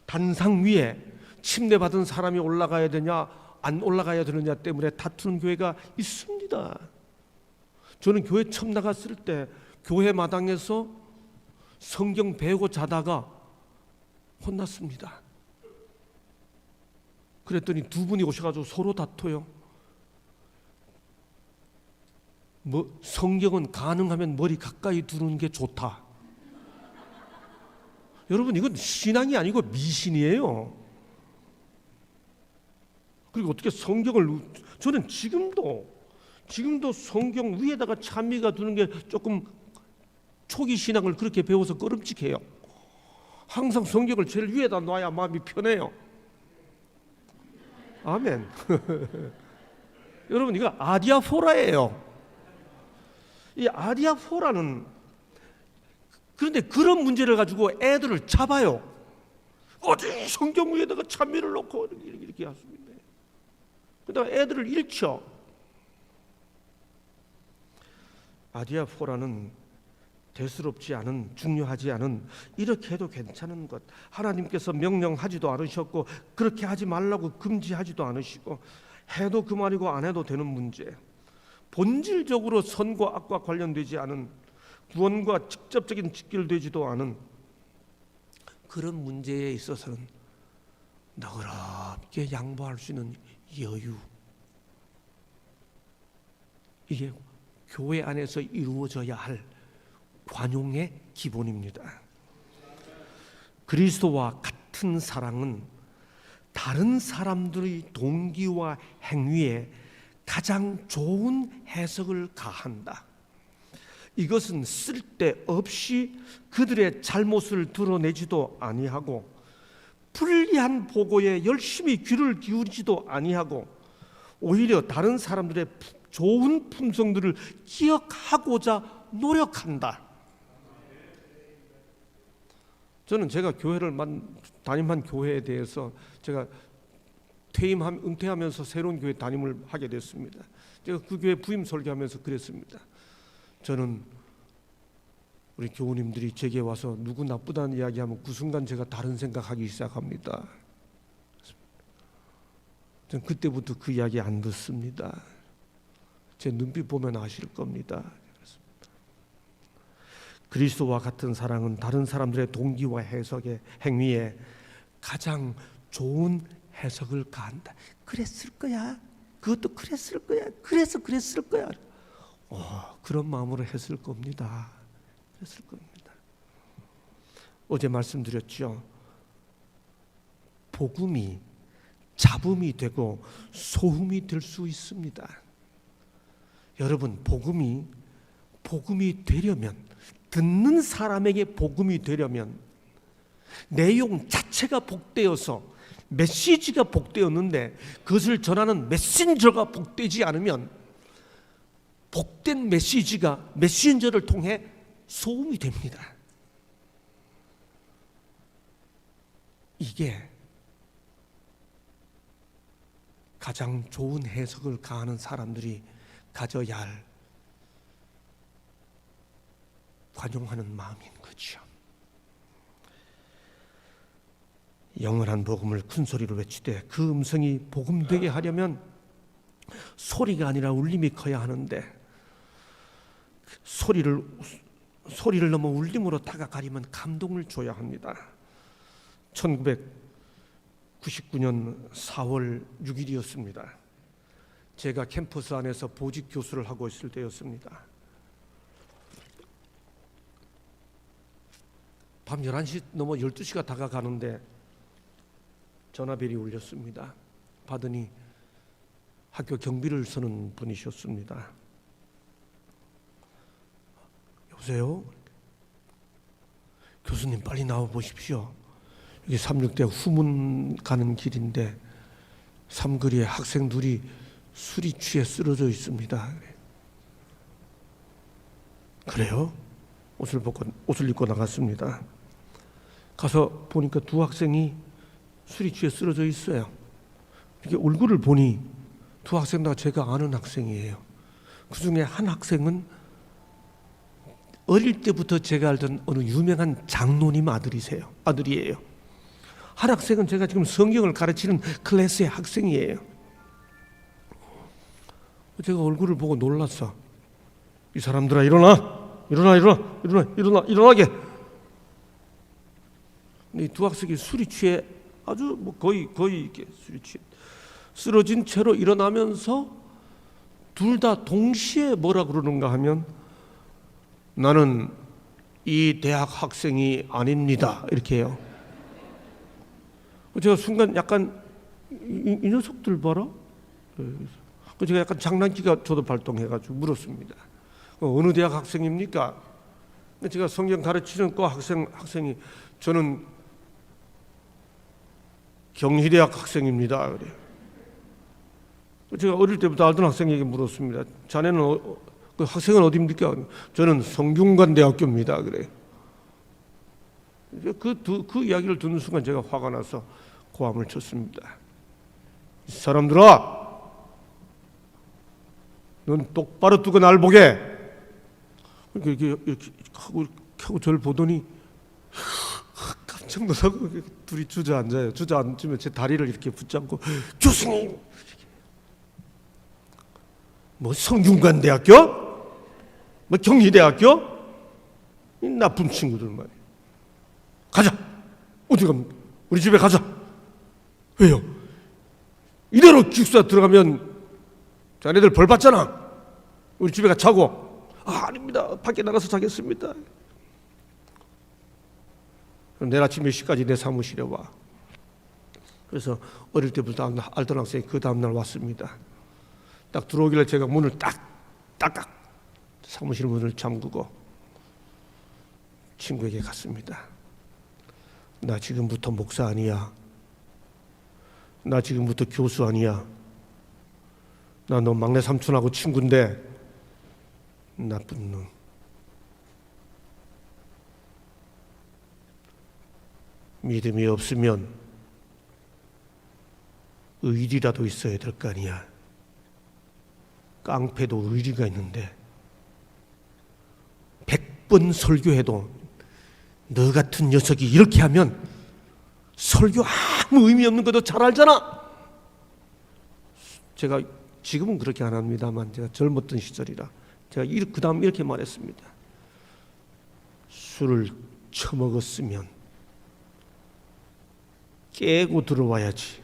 단상 위에 침례 받은 사람이 올라가야 되냐 안 올라가야 되느냐 때문에 다투는 교회가 있습니다. 저는 교회 처음 나갔을 때 교회 마당에서 성경 배우고 자다가 혼났습니다. 그랬더니 두 분이 오셔가지고 서로 다퉈요. 성경은 가능하면 머리 가까이 두는 게 좋다. 여러분, 이건 신앙이 아니고 미신이에요. 그리고 어떻게 성경을, 저는 지금도 성경 위에다가 찬미가 두는 게 조금 초기 신앙을 그렇게 배워서 꺼름직해요. 항상 성경을 제일 위에다 놔야 마음이 편해요. 아멘. 여러분, 이거 아디아포라예요. 이 아디아포라는, 그런데 그런 문제를 가지고 애들을 잡아요. 어디 성경 위에다가 찬미를 놓고 이렇게 하십니다. 그러다가 애들을 잃죠. 아디아포라는 대수롭지 않은, 중요하지 않은, 이렇게 해도 괜찮은 것, 하나님께서 명령하지도 않으셨고 그렇게 하지 말라고 금지하지도 않으시고 해도 그 말이고 안 해도 되는 문제, 본질적으로 선과 악과 관련되지 않은, 구원과 직접적인 직결되지도 않은 그런 문제에 있어서는 너그럽게 양보할 수 있는 여유, 이게 교회 안에서 이루어져야 할 관용의 기본입니다. 그리스도와 같은 사랑은 다른 사람들의 동기와 행위에 가장 좋은 해석을 가한다. 이것은 쓸데없이 그들의 잘못을 드러내지도 아니하고 불리한 보고에 열심히 귀를 기울이지도 아니하고 오히려 다른 사람들의 좋은 품성들을 기억하고자 노력한다. 저는 제가 교회를 담임한 교회에 대해서 제가 은퇴하면서 새로운 교회 담임을 하게 됐습니다. 제가 그 교회 부임 설교하면서 그랬습니다. 저는 우리 교우님들이 제게 와서 누구 나쁘다는 이야기하면 그 순간 제가 다른 생각하기 시작합니다. 전 그때부터 그 이야기 안 듣습니다. 제 눈빛 보면 아실 겁니다. 그리스도와 같은 사랑은 다른 사람들의 동기와 해석의 행위에 가장 좋은 해석을 가한다. 그랬을 거야. 그것도 그랬을 거야. 그래서 그랬을 거야. 그런 마음으로 했을 겁니다. 그랬을 겁니다. 어제 말씀드렸죠. 복음이 잡음이 되고 소음이 될 수 있습니다. 여러분, 복음이 되려면, 듣는 사람에게 복음이 되려면 내용 자체가 복되어서 메시지가 복되었는데 그것을 전하는 메신저가 복되지 않으면 복된 메시지가 메신저를 통해 소음이 됩니다. 이게 가장 좋은 해석을 가하는 사람들이 가져야 할 관용하는 마음인 거죠. 영원한 복음을 큰 소리로 외치되 그 음성이 복음되게 하려면 소리가 아니라 울림이 커야 하는데 소리를 넘어 울림으로 다가가려면 감동을 줘야 합니다. 1999년 4월 6일이었습니다. 제가 캠퍼스 안에서 보직 교수를 하고 있을 때였습니다. 밤 11시 넘어 12시가 다가가는데 전화벨이 울렸습니다. 받으니 학교 경비를 서는 분이셨습니다. 여보세요? 교수님 빨리 나와 보십시오. 여기 36대 후문 가는 길인데 삼거리에 학생 둘이 술이 취해 쓰러져 있습니다. 그래요? 옷을 입고 나갔습니다. 가서 보니까 두 학생이 술이 취해 쓰러져 있어요. 이렇게 얼굴을 보니 두 학생 다 제가 아는 학생이에요. 그 중에 한 학생은 어릴 때부터 제가 알던 어느 유명한 장로님 아들이에요. 한 학생은 제가 지금 성경을 가르치는 클래스의 학생이에요. 제가 얼굴을 보고 놀랐어. 이 사람들아 일어나게. 이 두 학생이 술이 취해 아주 거의 이렇게 술이 취해 쓰러진 채로 일어나면서 둘 다 동시에 뭐라 그러는가 하면 나는 이 대학 학생이 아닙니다 이렇게 해요. 제가 순간 약간 이 녀석들 봐라. 제가 약간 장난기가 저도 발동해가지고 물었습니다. 어느 대학 학생입니까? 제가 성경 가르치는 과 학생이 저는 경희대학 학생입니다. 그래요. 제가 어릴 때부터 알던 학생에게 물었습니다. 자네는 그 학생은 어디입니까? 저는 성균관대학교입니다. 그래요. 그 이야기를 듣는 순간 제가 화가 나서 고함을 쳤습니다. 이 사람들아, 넌 똑바로 뜨고 날 보게. 이렇게 하고 저를 보더니 깜짝 놀라고 둘이 주저앉아요. 주저앉으면 제 다리를 이렇게 붙잡고 교수님, 뭐 성균관대학교? 뭐 경희대학교? 이 나쁜 친구들 말이에요. 가자. 어디 갑니까? 우리 집에 가자. 왜요? 이대로 기숙사 들어가면 자네들 벌 받잖아. 우리 집에 가 자고. 아닙니다. 밖에 나가서 자겠습니다. 그럼 내일 아침 몇 시까지 내 사무실에 와. 그래서 어릴 때부터 알던 학생이 그 다음날 왔습니다. 딱 들어오길래 제가 문을 딱딱 사무실 문을 잠그고 친구에게 갔습니다. 나 지금부터 목사 아니야. 나 지금부터 교수 아니야. 나 너 막내 삼촌하고 친구인데 나쁜 놈. 믿음이 없으면 의리라도 있어야 될 거 아니야. 깡패도 의리가 있는데 100번 설교해도 너 같은 녀석이 이렇게 하면 설교 아무 의미 없는 것도 잘 알잖아. 제가 지금은 그렇게 안 합니다만 제가 젊었던 시절이라 제가 그 다음 이렇게 말했습니다. 술을 처먹었으면 깨고 들어와야지.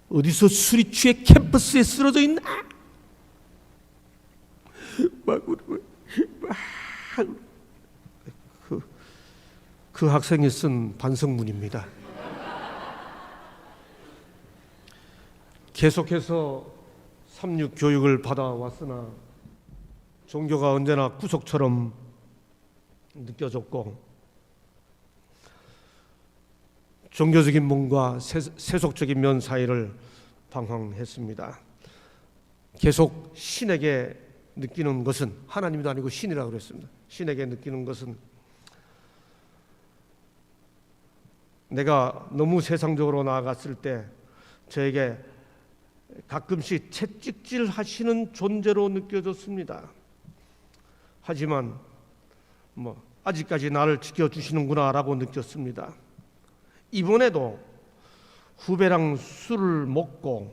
어디서 술이 취해 캠퍼스에 쓰러져 있나? 그 학생이 쓴 반성문입니다. 계속해서 삼육 교육을 받아왔으나 종교가 언제나 구속처럼 느껴졌고 종교적인 면과 세속적인 면 사이를 방황했습니다. 계속 신에게 느끼는 것은, 하나님도 아니고 신이라고 그랬습니다. 신에게 느끼는 것은 내가 너무 세상적으로 나아갔을 때 저에게 가끔씩 채찍질 하시는 존재로 느껴졌습니다. 하지만 아직까지 나를 지켜주시는구나 라고 느꼈습니다. 이번에도 후배랑 술을 먹고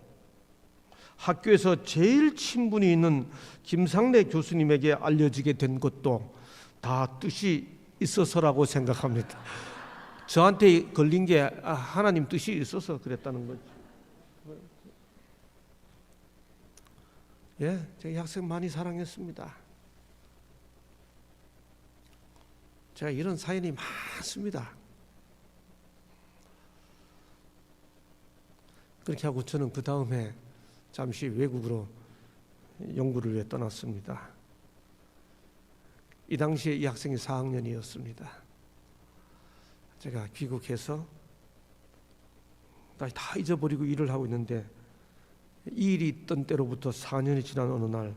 학교에서 제일 친분이 있는 김상래 교수님에게 알려지게 된 것도 다 뜻이 있어서라고 생각합니다. 저한테 걸린 게 하나님 뜻이 있어서 그랬다는 거죠. 예, 제가 학생 많이 사랑했습니다. 제가 이런 사연이 많습니다. 그렇게 하고 저는 그 다음에 잠시 외국으로 연구를 위해 떠났습니다. 이 당시에 이 학생이 4학년이었습니다. 제가 귀국해서 다 잊어버리고 일을 하고 있는데 이 일이 있던 때로부터 4년이 지난 어느 날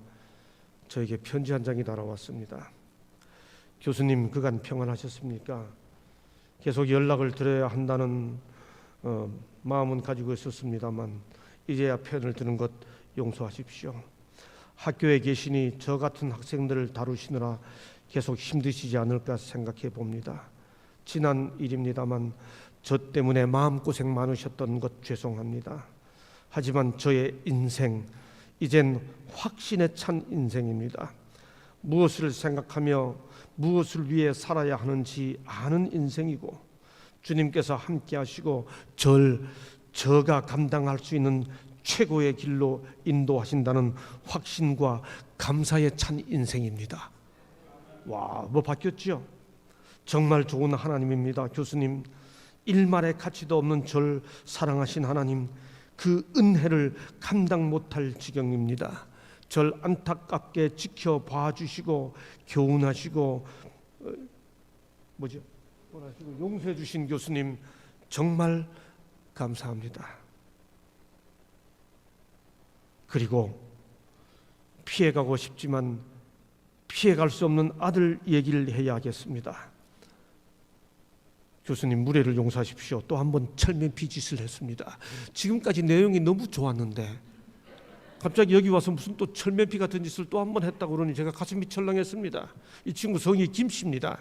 저에게 편지 한 장이 날아왔습니다. 교수님, 그간 평안하셨습니까? 계속 연락을 드려야 한다는 마음은 가지고 있었습니다만 이제야 편을 드는 것 용서하십시오. 학교에 계시니 저 같은 학생들을 다루시느라 계속 힘드시지 않을까 생각해 봅니다. 지난 일입니다만 저 때문에 마음고생 많으셨던 것 죄송합니다. 하지만 저의 인생 이젠 확신에 찬 인생입니다. 무엇을 생각하며 무엇을 위해 살아야 하는지 아는 인생이고 주님께서 함께 하시고 저가 감당할 수 있는 최고의 길로 인도하신다는 확신과 감사에 찬 인생입니다. 와, 바뀌었죠? 정말 좋은 하나님입니다. 교수님, 일말의 가치도 없는 절 사랑하신 하나님, 그 은혜를 감당 못할 지경입니다. 절 안타깝게 지켜봐 주시고 교훈하시고 용서해 주신 교수님 정말 감사합니다. 그리고 피해가고 싶지만 피해갈 수 없는 아들 얘기를 해야겠습니다. 교수님, 무례를 용서하십시오. 또 한 번 철면피 짓을 했습니다. 지금까지 내용이 너무 좋았는데 갑자기 여기 와서 무슨 또 철면피 같은 짓을 또 한 번 했다고 그러니 제가 가슴이 철렁했습니다. 이 친구 성이 김씨입니다.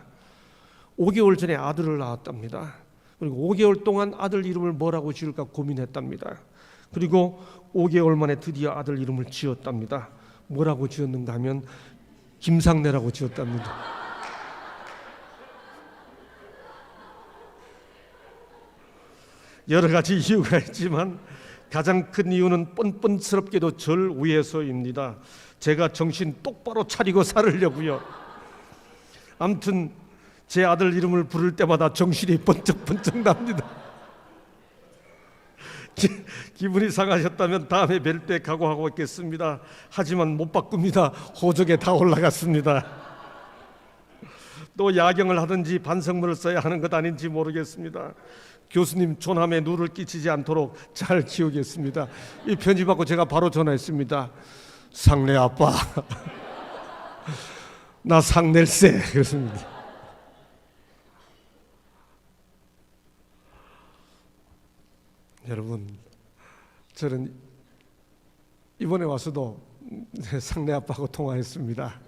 5개월 전에 아들을 낳았답니다. 그리고 5개월 동안 아들 이름을 뭐라고 지을까 고민했답니다. 그리고 5개월 만에 드디어 아들 이름을 지었답니다. 뭐라고 지었는가 하면 김상래라고 지었답니다. 여러 가지 이유가 있지만 가장 큰 이유는 뻔뻔스럽게도 절 위해서입니다. 제가 정신 똑바로 차리고 살으려고요. 아무튼 제 아들 이름을 부를 때마다 정신이 번쩍번쩍 납니다. 기분이 상하셨다면 다음에 뵐 때 각오하고 있겠습니다. 하지만 못 바꿉니다. 호적에 다 올라갔습니다. 또 야경을 하든지 반성문을 써야 하는 것 아닌지 모르겠습니다. 교수님 존함에 누를 끼치지 않도록 잘 키우겠습니다. 이 편지 받고 제가 바로 전화했습니다. 상래 아빠, 나 상낼세. 그렇습니다. 여러분, 저는 이번에 와서도 상래 아빠하고 통화했습니다.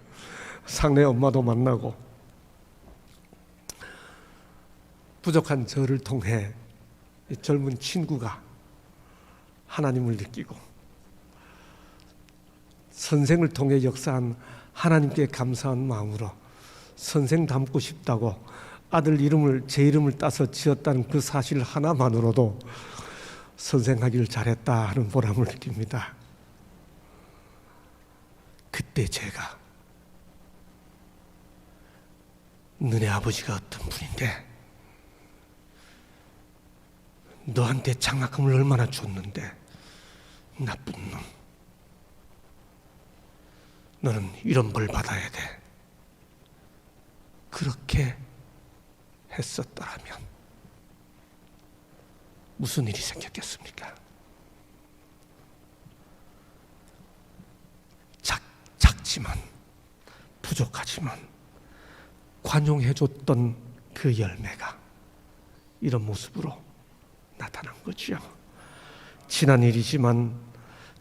상래 엄마도 만나고 부족한 저를 통해 이 젊은 친구가 하나님을 느끼고 선생을 통해 역사한 하나님께 감사한 마음으로 선생 닮고 싶다고 아들 이름을 제 이름을 따서 지었다는 그 사실 하나만으로도 선생하기를 잘했다 하는 보람을 느낍니다. 그때 제가 너네 아버지가 어떤 분인데 너한테 장학금을 얼마나 줬는데 나쁜 놈, 너는 이런 벌 받아야 돼. 그렇게 했었더라면 무슨 일이 생겼겠습니까? 작지만 부족하지만 관용해줬던 그 열매가 이런 모습으로 나타난 거죠. 지난 일이지만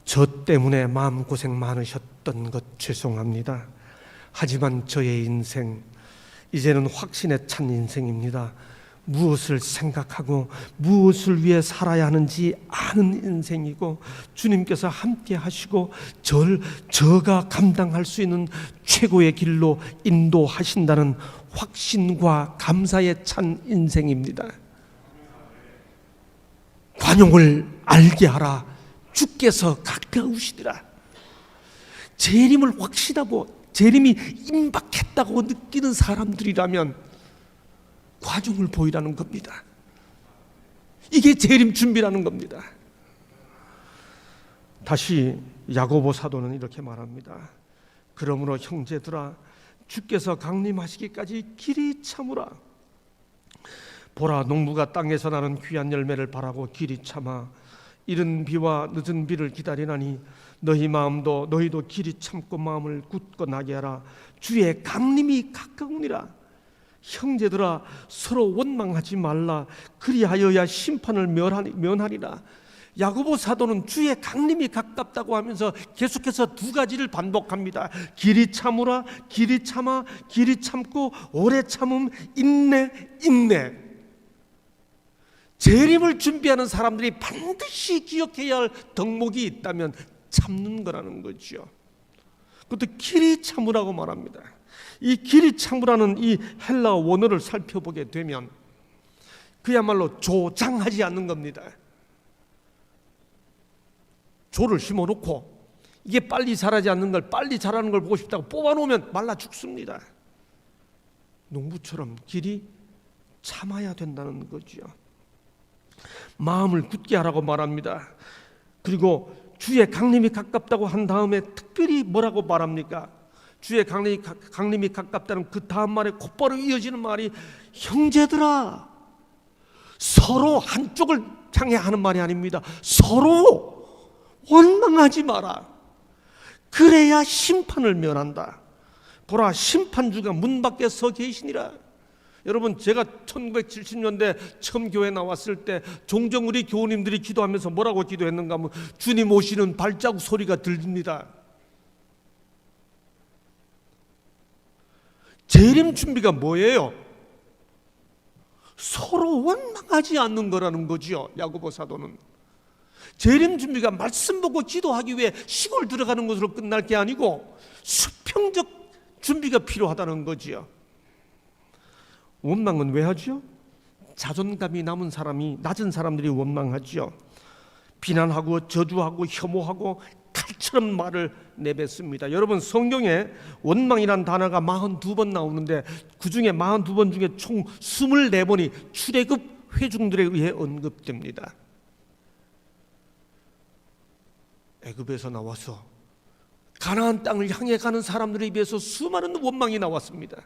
저 때문에 마음고생 많으셨던 것 죄송합니다. 하지만 저의 인생 이제는 확신에 찬 인생입니다. 무엇을 생각하고 무엇을 위해 살아야 하는지 아는 인생이고, 주님께서 함께 하시고 저가 감당할 수 있는 최고의 길로 인도하신다는 확신과 감사에 찬 인생입니다. 관용을 알게 하라. 주께서 가까우시더라. 재림을 확신하고 재림이 임박했다고 느끼는 사람들이라면 관용을 보이라는 겁니다. 이게 재림 준비라는 겁니다. 다시 야고보 사도는 이렇게 말합니다. 그러므로 형제들아, 주께서 강림하시기까지 길이 참으라. 보라, 농부가 땅에서 나는 귀한 열매를 바라고 길이 참아 이른 비와 늦은 비를 기다리나니 너희 마음도 너희도 길이 참고 마음을 굳건하게 하라. 주의 강림이 가까우니라. 형제들아, 서로 원망하지 말라. 그리하여야 심판을 면하리라. 야고보 사도는 주의 강림이 가깝다고 하면서 계속해서 두 가지를 반복합니다. 길이 참으라, 길이 참아, 길이 참고 오래 참음, 인내. 재림을 준비하는 사람들이 반드시 기억해야 할 덕목이 있다면 참는 거라는 거죠. 그것도 길이 참으라고 말합니다. 이 길이 참으라는 이 헬라어 원어를 살펴보게 되면 그야말로 조장하지 않는 겁니다. 조를 심어놓고 이게 빨리 자라지 않는 걸, 빨리 자라는 걸 보고 싶다고 뽑아놓으면 말라 죽습니다. 농부처럼 길이 참아야 된다는 거죠. 마음을 굳게 하라고 말합니다. 그리고 주의 강림이 가깝다고 한 다음에 특별히 뭐라고 말합니까? 주의 강림이 가깝다는 그 다음 말에 곧바로 이어지는 말이 형제들아, 서로 한쪽을 향해 하는 말이 아닙니다. 서로 원망하지 마라. 그래야 심판을 면한다. 보라, 심판주가 문 밖에 서 계시니라. 여러분, 제가 1970년대 처음 교회 나왔을 때 종종 우리 교우님들이 기도하면서 뭐라고 기도했는가 하면 주님 오시는 발자국 소리가 들립니다. 재림 준비가 뭐예요? 서로 원망하지 않는 거라는 거죠. 야고보 사도는 재림 준비가 말씀 보고 기도하기 위해 시골 들어가는 것으로 끝날 게 아니고 수평적 준비가 필요하다는 거지요. 원망은 왜 하죠? 자존감이 낮은 사람들이 원망하죠. 비난하고 저주하고 혐오하고 칼처럼 말을 내뱉습니다. 여러분, 성경에 원망이란 단어가 42번 나오는데 그 중에 42번 중에 총 24번이 출애굽 회중들에 의해 언급됩니다. 애굽에서 나와서 가나안 땅을 향해 가는 사람들에 비해서 수많은 원망이 나왔습니다.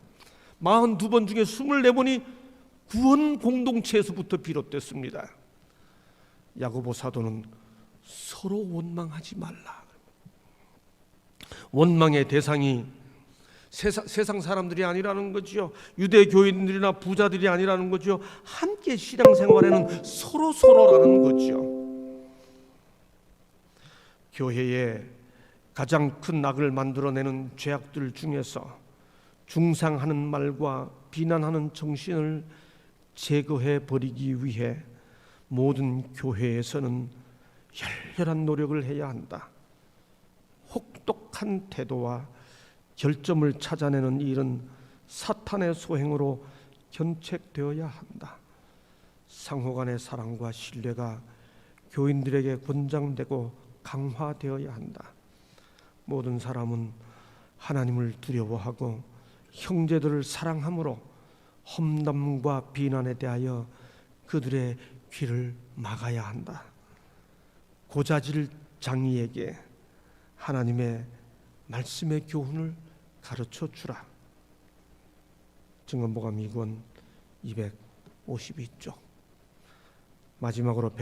42번 중에 24번이 구원 공동체에서부터 비롯됐습니다. 야고보 사도는 서로 원망하지 말라. 원망의 대상이 세상 사람들이 아니라는 거죠. 유대 교인들이나 부자들이 아니라는 거죠. 함께 신앙생활에는 서로라는 거죠. 교회에 가장 큰 악을 만들어내는 죄악들 중에서 중상하는 말과 비난하는 정신을 제거해 버리기 위해 모든 교회에서는 열렬한 노력을 해야 한다. 혹독한 태도와 결점을 찾아내는 일은 사탄의 소행으로 견책되어야 한다. 상호간의 사랑과 신뢰가 교인들에게 권장되고 강화되어야 한다. 모든 사람은 하나님을 두려워하고 형제들을 사랑함으로 험담과 비난에 대하여 그들의 귀를 막아야 한다. 고자질 장이에게 하나님의 말씀의 교훈을 가르쳐 주라. 증언복음 2권 252쪽. 마지막으로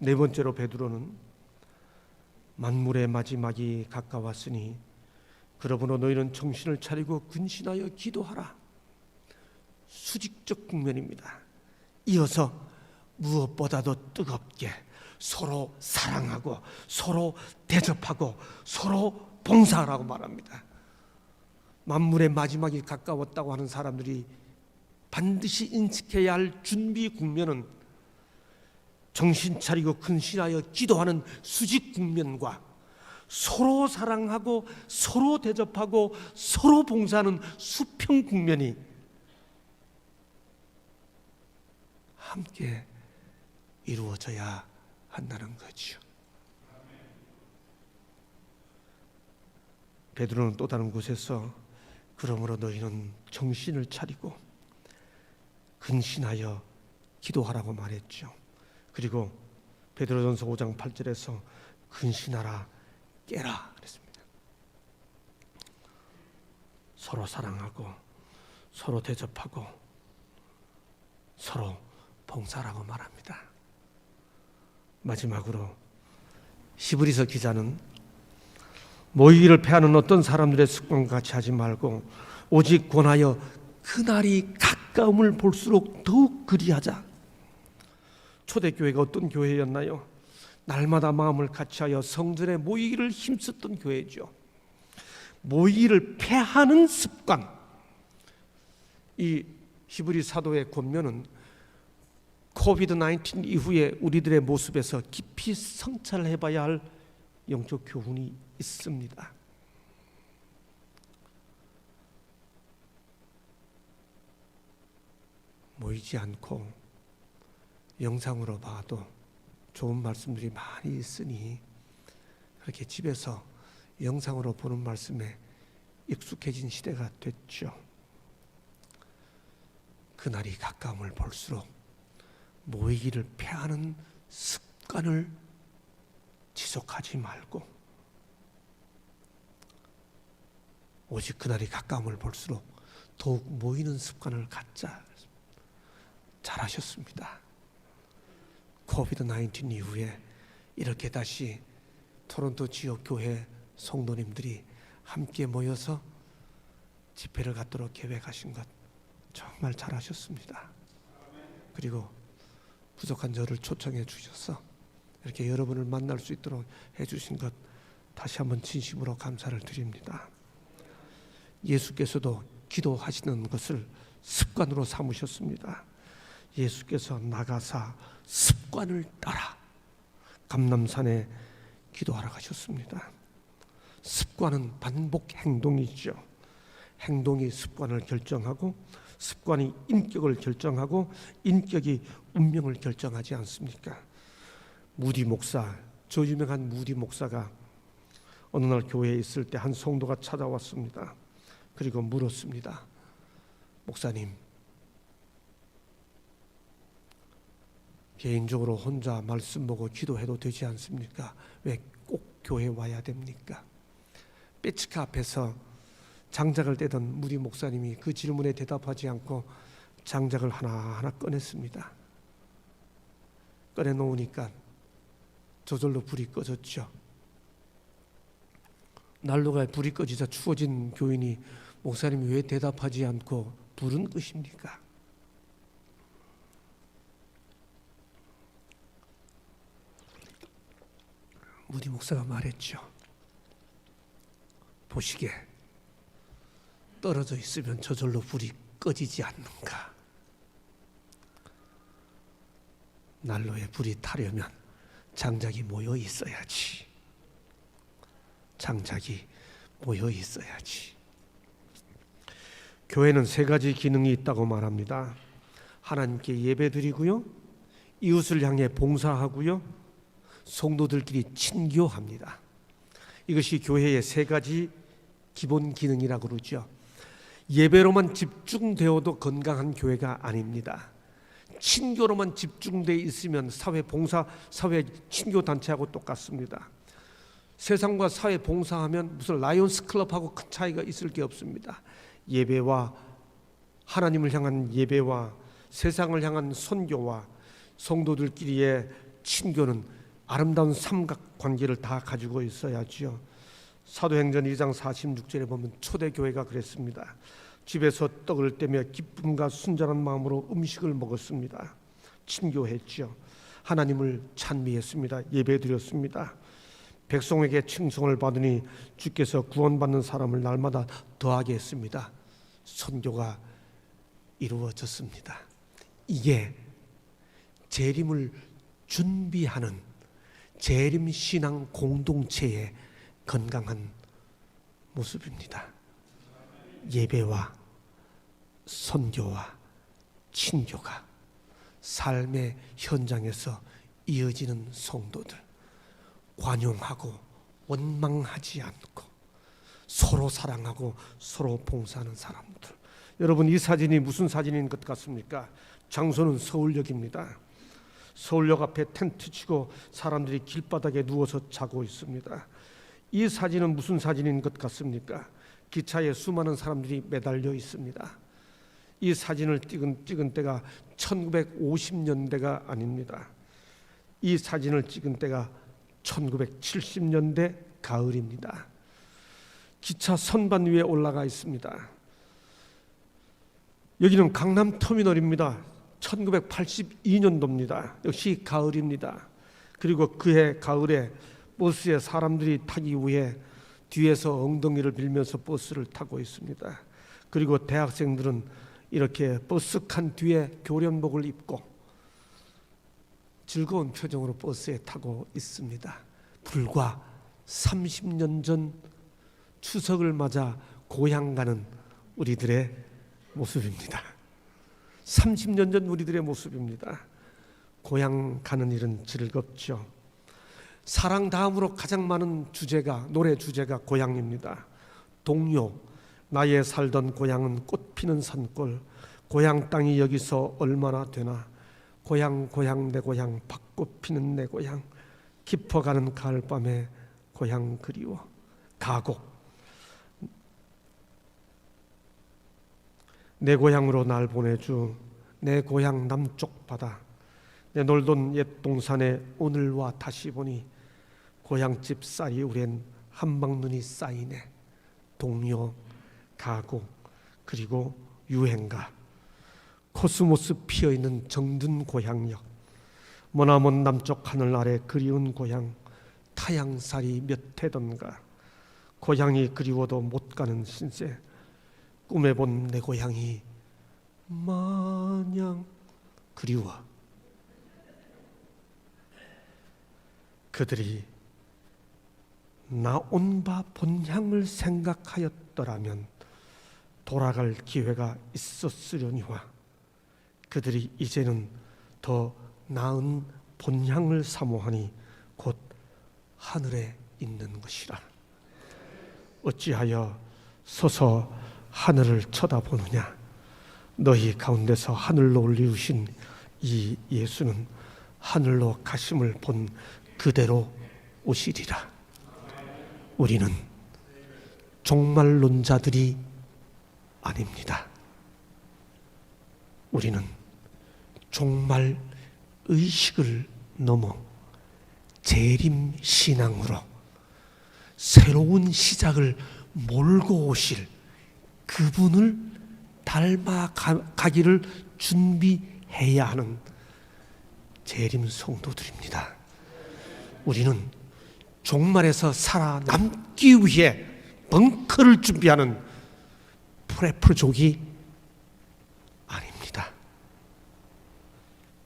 네 번째로 베드로는 만물의 마지막이 가까웠으니 그러므로 너희는 정신을 차리고 근신하여 기도하라. 수직적 국면입니다. 이어서 무엇보다도 뜨겁게 서로 사랑하고 서로 대접하고 서로 봉사하라고 말합니다. 만물의 마지막이 가까웠다고 하는 사람들이 반드시 인식해야 할 준비 국면은 정신 차리고 근신하여 기도하는 수직 국면과 서로 사랑하고 서로 대접하고 서로 봉사하는 수평 국면이 함께 이루어져야 한다는 거죠. 베드로는 또 다른 곳에서 그러므로 너희는 정신을 차리고 근신하여 기도하라고 말했죠. 그리고 베드로전서 5장 8절에서 근신하라 깨라 그랬습니다. 서로 사랑하고 서로 대접하고 서로 봉사라고 말합니다. 마지막으로 히브리서 기자는 모이기를 패하는 어떤 사람들의 습관과 같이 하지 말고 오직 권하여 그날이 가까움을 볼수록 더욱 그리하자. 초대교회가 어떤 교회였나요? 날마다 마음을 같이하여 성전에 모이기를 힘썼던 교회죠. 모이기를 패하는 습관. 이 히브리 사도의 권면은 코비드-19 이후에 우리들의 모습에서 깊이 성찰해봐야 할 영적 교훈이 있습니다. 모이지 않고 영상으로 봐도 좋은 말씀들이 많이 있으니 그렇게 집에서 영상으로 보는 말씀에 익숙해진 시대가 됐죠. 그날이 가까움을 볼수록 모이기를 패하는 습관을 지속하지 말고 오직 그날이 가까움을 볼수록 더욱 모이는 습관을 갖자. 잘하셨습니다. 코비드-19 이후에 이렇게 다시 토론토 지역 교회 성도님들이 함께 모여서 집회를 갖도록 계획하신 것 정말 잘하셨습니다. 그리고 부족한 저를 초청해 주셔서 이렇게 여러분을 만날 수 있도록 해주신 것 다시 한번 진심으로 감사를 드립니다. 예수께서도 기도하시는 것을 습관으로 삼으셨습니다. 예수께서 나가사 습관을 따라 감람산에 기도하러 가셨습니다. 습관은 반복 행동이죠. 행동이 습관을 결정하고 습관이 인격을 결정하고 인격이 운명을 결정하지 않습니까? 무디 목사, 저 유명한 무디 목사가 어느 날 교회에 있을 때 한 성도가 찾아왔습니다. 그리고 물었습니다. 목사님, 개인적으로 혼자 말씀 보고 기도해도 되지 않습니까? 왜 꼭 교회 와야 됩니까? 배치카 앞에서 장작을 떼던 무디 목사님이 그 질문에 대답하지 않고 장작을 하나하나 꺼냈습니다. 꺼내놓으니까 저절로 불이 꺼졌죠. 난로가 불이 꺼지자 추워진 교인이 목사님이 왜 대답하지 않고 불은 끄십니까? 무디 목사가 말했죠. 보시게 떨어져 있으면 저절로 불이 꺼지지 않는가? 난로에 불이 타려면 장작이 모여 있어야지. 장작이 모여 있어야지. 교회는 세 가지 기능이 있다고 말합니다. 하나님께 예배드리고요, 이웃을 향해 봉사하고요, 성도들끼리 친교합니다. 이것이 교회의 세 가지 기본 기능이라고 그러죠. 예배로만 집중되어도 건강한 교회가 아닙니다. 친교로만 집중되어 있으면 사회 봉사, 사회 친교 단체하고 똑같습니다. 세상과 사회 봉사하면 무슨 라이온스 클럽하고 큰 차이가 있을 게 없습니다. 예배와 하나님을 향한 예배와 세상을 향한 선교와 성도들끼리의 친교는 아름다운 삼각관계를 다 가지고 있어야지요. 사도행전 2장 46절에 보면 초대교회가 그랬습니다. 집에서 떡을 떼며 기쁨과 순전한 마음으로 음식을 먹었습니다. 친교했죠. 하나님을 찬미했습니다. 예배드렸습니다. 백성에게 칭송을 받으니 주께서 구원받는 사람을 날마다 더하게 했습니다. 선교가 이루어졌습니다. 이게 재림을 준비하는 재림신앙 공동체의 건강한 모습입니다. 예배와 선교와 친교가 삶의 현장에서 이어지는 성도들, 관용하고 원망하지 않고 서로 사랑하고 서로 봉사하는 사람들. 여러분, 이 사진이 무슨 사진인 것 같습니까? 장소는 서울역입니다. 서울역 앞에 텐트 치고 사람들이 길바닥에 누워서 자고 있습니다. 이 사진은 무슨 사진인 것 같습니까? 기차에 수많은 사람들이 매달려 있습니다. 이 사진을 찍은 때가 1950년대가 아닙니다. 이 사진을 찍은 때가 1970년대 가을입니다. 기차 선반 위에 올라가 있습니다. 여기는 강남터미널입니다. 1982년도입니다. 역시 가을입니다. 그리고 그해 가을에 버스에 사람들이 타기 위해 뒤에서 엉덩이를 빌면서 버스를 타고 있습니다. 그리고 대학생들은 이렇게 버스칸 뒤에 교련복을 입고 즐거운 표정으로 버스에 타고 있습니다. 불과 30년 전 추석을 맞아 고향 가는 우리들의 모습입니다. 30년 전 우리들의 모습입니다. 고향 가는 일은 즐겁죠. 사랑 다음으로 가장 많은 주제가, 노래 주제가 고향입니다. 동요, 나의 살던 고향은 꽃피는 산골, 고향 땅이 여기서 얼마나 되나, 고향 고향 내 고향, 벚꽃 피는 내 고향, 깊어가는 가을밤에 고향 그리워. 가곡, 내 고향으로 날 보내주, 내 고향 남쪽 바다, 내 놀던 옛 동산에 오늘와 다시 보니 고향집 쌀이 우린 한방눈이 쌓이네. 동요, 가곡, 그리고 유행가, 코스모스 피어있는 정든 고향역, 머나먼 남쪽 하늘 아래 그리운 고향, 타향살이 몇 해던가, 고향이 그리워도 못 가는 신세, 꿈에 본 내 고향이 마냥 그리워. 그들이 나온 바 본향을 생각하였더라면 돌아갈 기회가 있었으려니와 그들이 이제는 더 나은 본향을 사모하니 곧 하늘에 있는 것이라. 어찌하여 서서 하늘을 쳐다보느냐. 너희 가운데서 하늘로 올리우신 이 예수는 하늘로 가심을 본 그대로 오시리라. 우리는 종말론자들이 아닙니다. 우리는 종말 의식을 넘어 재림신앙으로 새로운 시작을 몰고 오실 그분을 닮아가기를 준비해야 하는 재림 성도들입니다. 우리는 종말에서 살아남기 위해 벙커를 준비하는 프레프족이 아닙니다.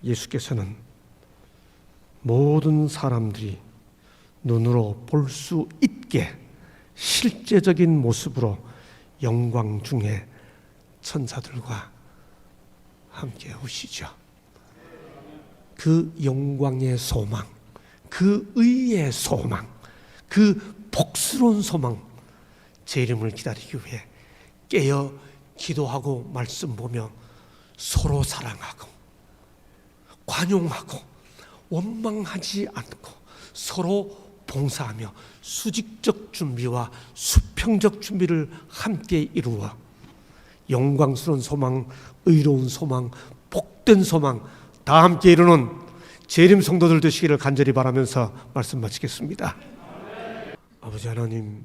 예수께서는 모든 사람들이 눈으로 볼 수 있게 실제적인 모습으로 영광 중에 천사들과 함께 오시죠. 그 영광의 소망, 그 의의 소망, 그 복스러운 소망, 재림을 기다리기 위해 깨어 기도하고 말씀 보며 서로 사랑하고 관용하고 원망하지 않고 서로 봉사하며 수직적 준비와 수평적 준비를 함께 이루어 영광스러운 소망, 의로운 소망, 복된 소망 다 함께 이루는 재림 성도들 되시기를 간절히 바라면서 말씀 마치겠습니다. 아버지 하나님,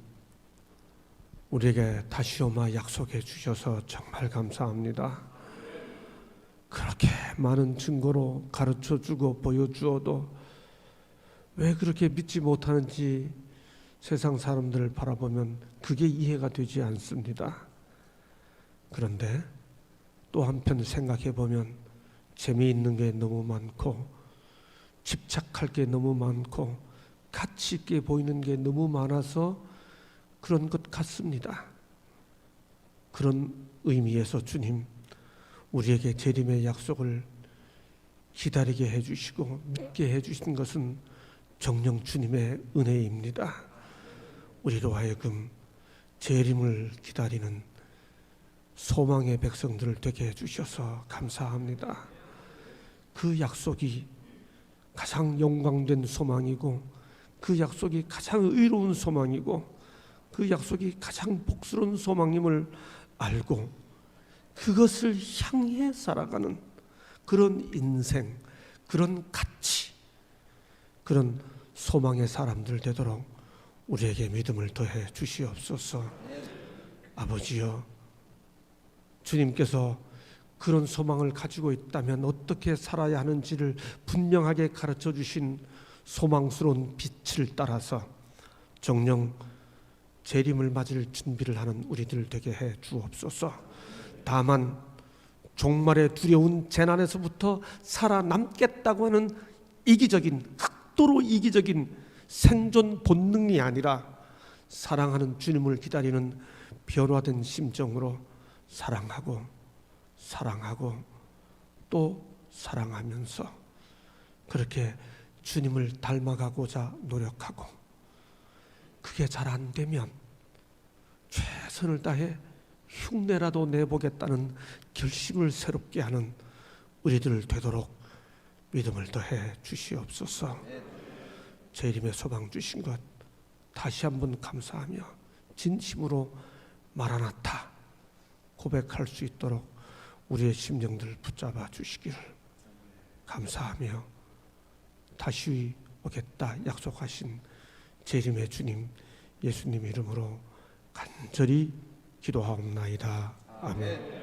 우리에게 다시 오마 약속해 주셔서 정말 감사합니다. 그렇게 많은 증거로 가르쳐주고 보여주어도 왜 그렇게 믿지 못하는지 세상 사람들을 바라보면 그게 이해가 되지 않습니다. 그런데 또 한편 생각해 보면 재미있는 게 너무 많고 집착할 게 너무 많고 가치 있게 보이는 게 너무 많아서 그런 것 같습니다. 그런 의미에서 주님, 우리에게 재림의 약속을 기다리게 해주시고 믿게 해주신 것은 정녕 주님의 은혜입니다. 우리로 하여금 재림을 기다리는 소망의 백성들을 되게 해주셔서 감사합니다. 그 약속이 가장 영광된 소망이고 그 약속이 가장 의로운 소망이고 그 약속이 가장 복스러운 소망임을 알고 그것을 향해 살아가는 그런 인생, 그런 가치, 그런 소망의 사람들 되도록 우리에게 믿음을 더해 주시옵소서. 아버지여, 주님께서 그런 소망을 가지고 있다면 어떻게 살아야 하는지를 분명하게 가르쳐 주신 소망스러운 빛을 따라서 정녕 재림을 맞을 준비를 하는 우리들 되게 해 주옵소서. 다만 종말의 두려운 재난에서부터 살아남겠다고 하는 이기적인, 극도로 이기적인 생존 본능이 아니라 사랑하는 주님을 기다리는 변화된 심정으로 사랑하고 또 사랑하면서 그렇게 주님을 닮아가고자 노력하고, 그게 잘 안 되면 최선을 다해 흉내라도 내보겠다는 결심을 새롭게 하는 우리들 되도록 믿음을 더해 주시옵소서. 재림의 소망 주신 것 다시 한번 감사하며 진심으로 마라나타 고백할 수 있도록 우리의 심령들 붙잡아 주시기를 감사하며 다시 오겠다 약속하신 재림의 주님 예수님 이름으로 간절히 기도하옵나이다. 아멘.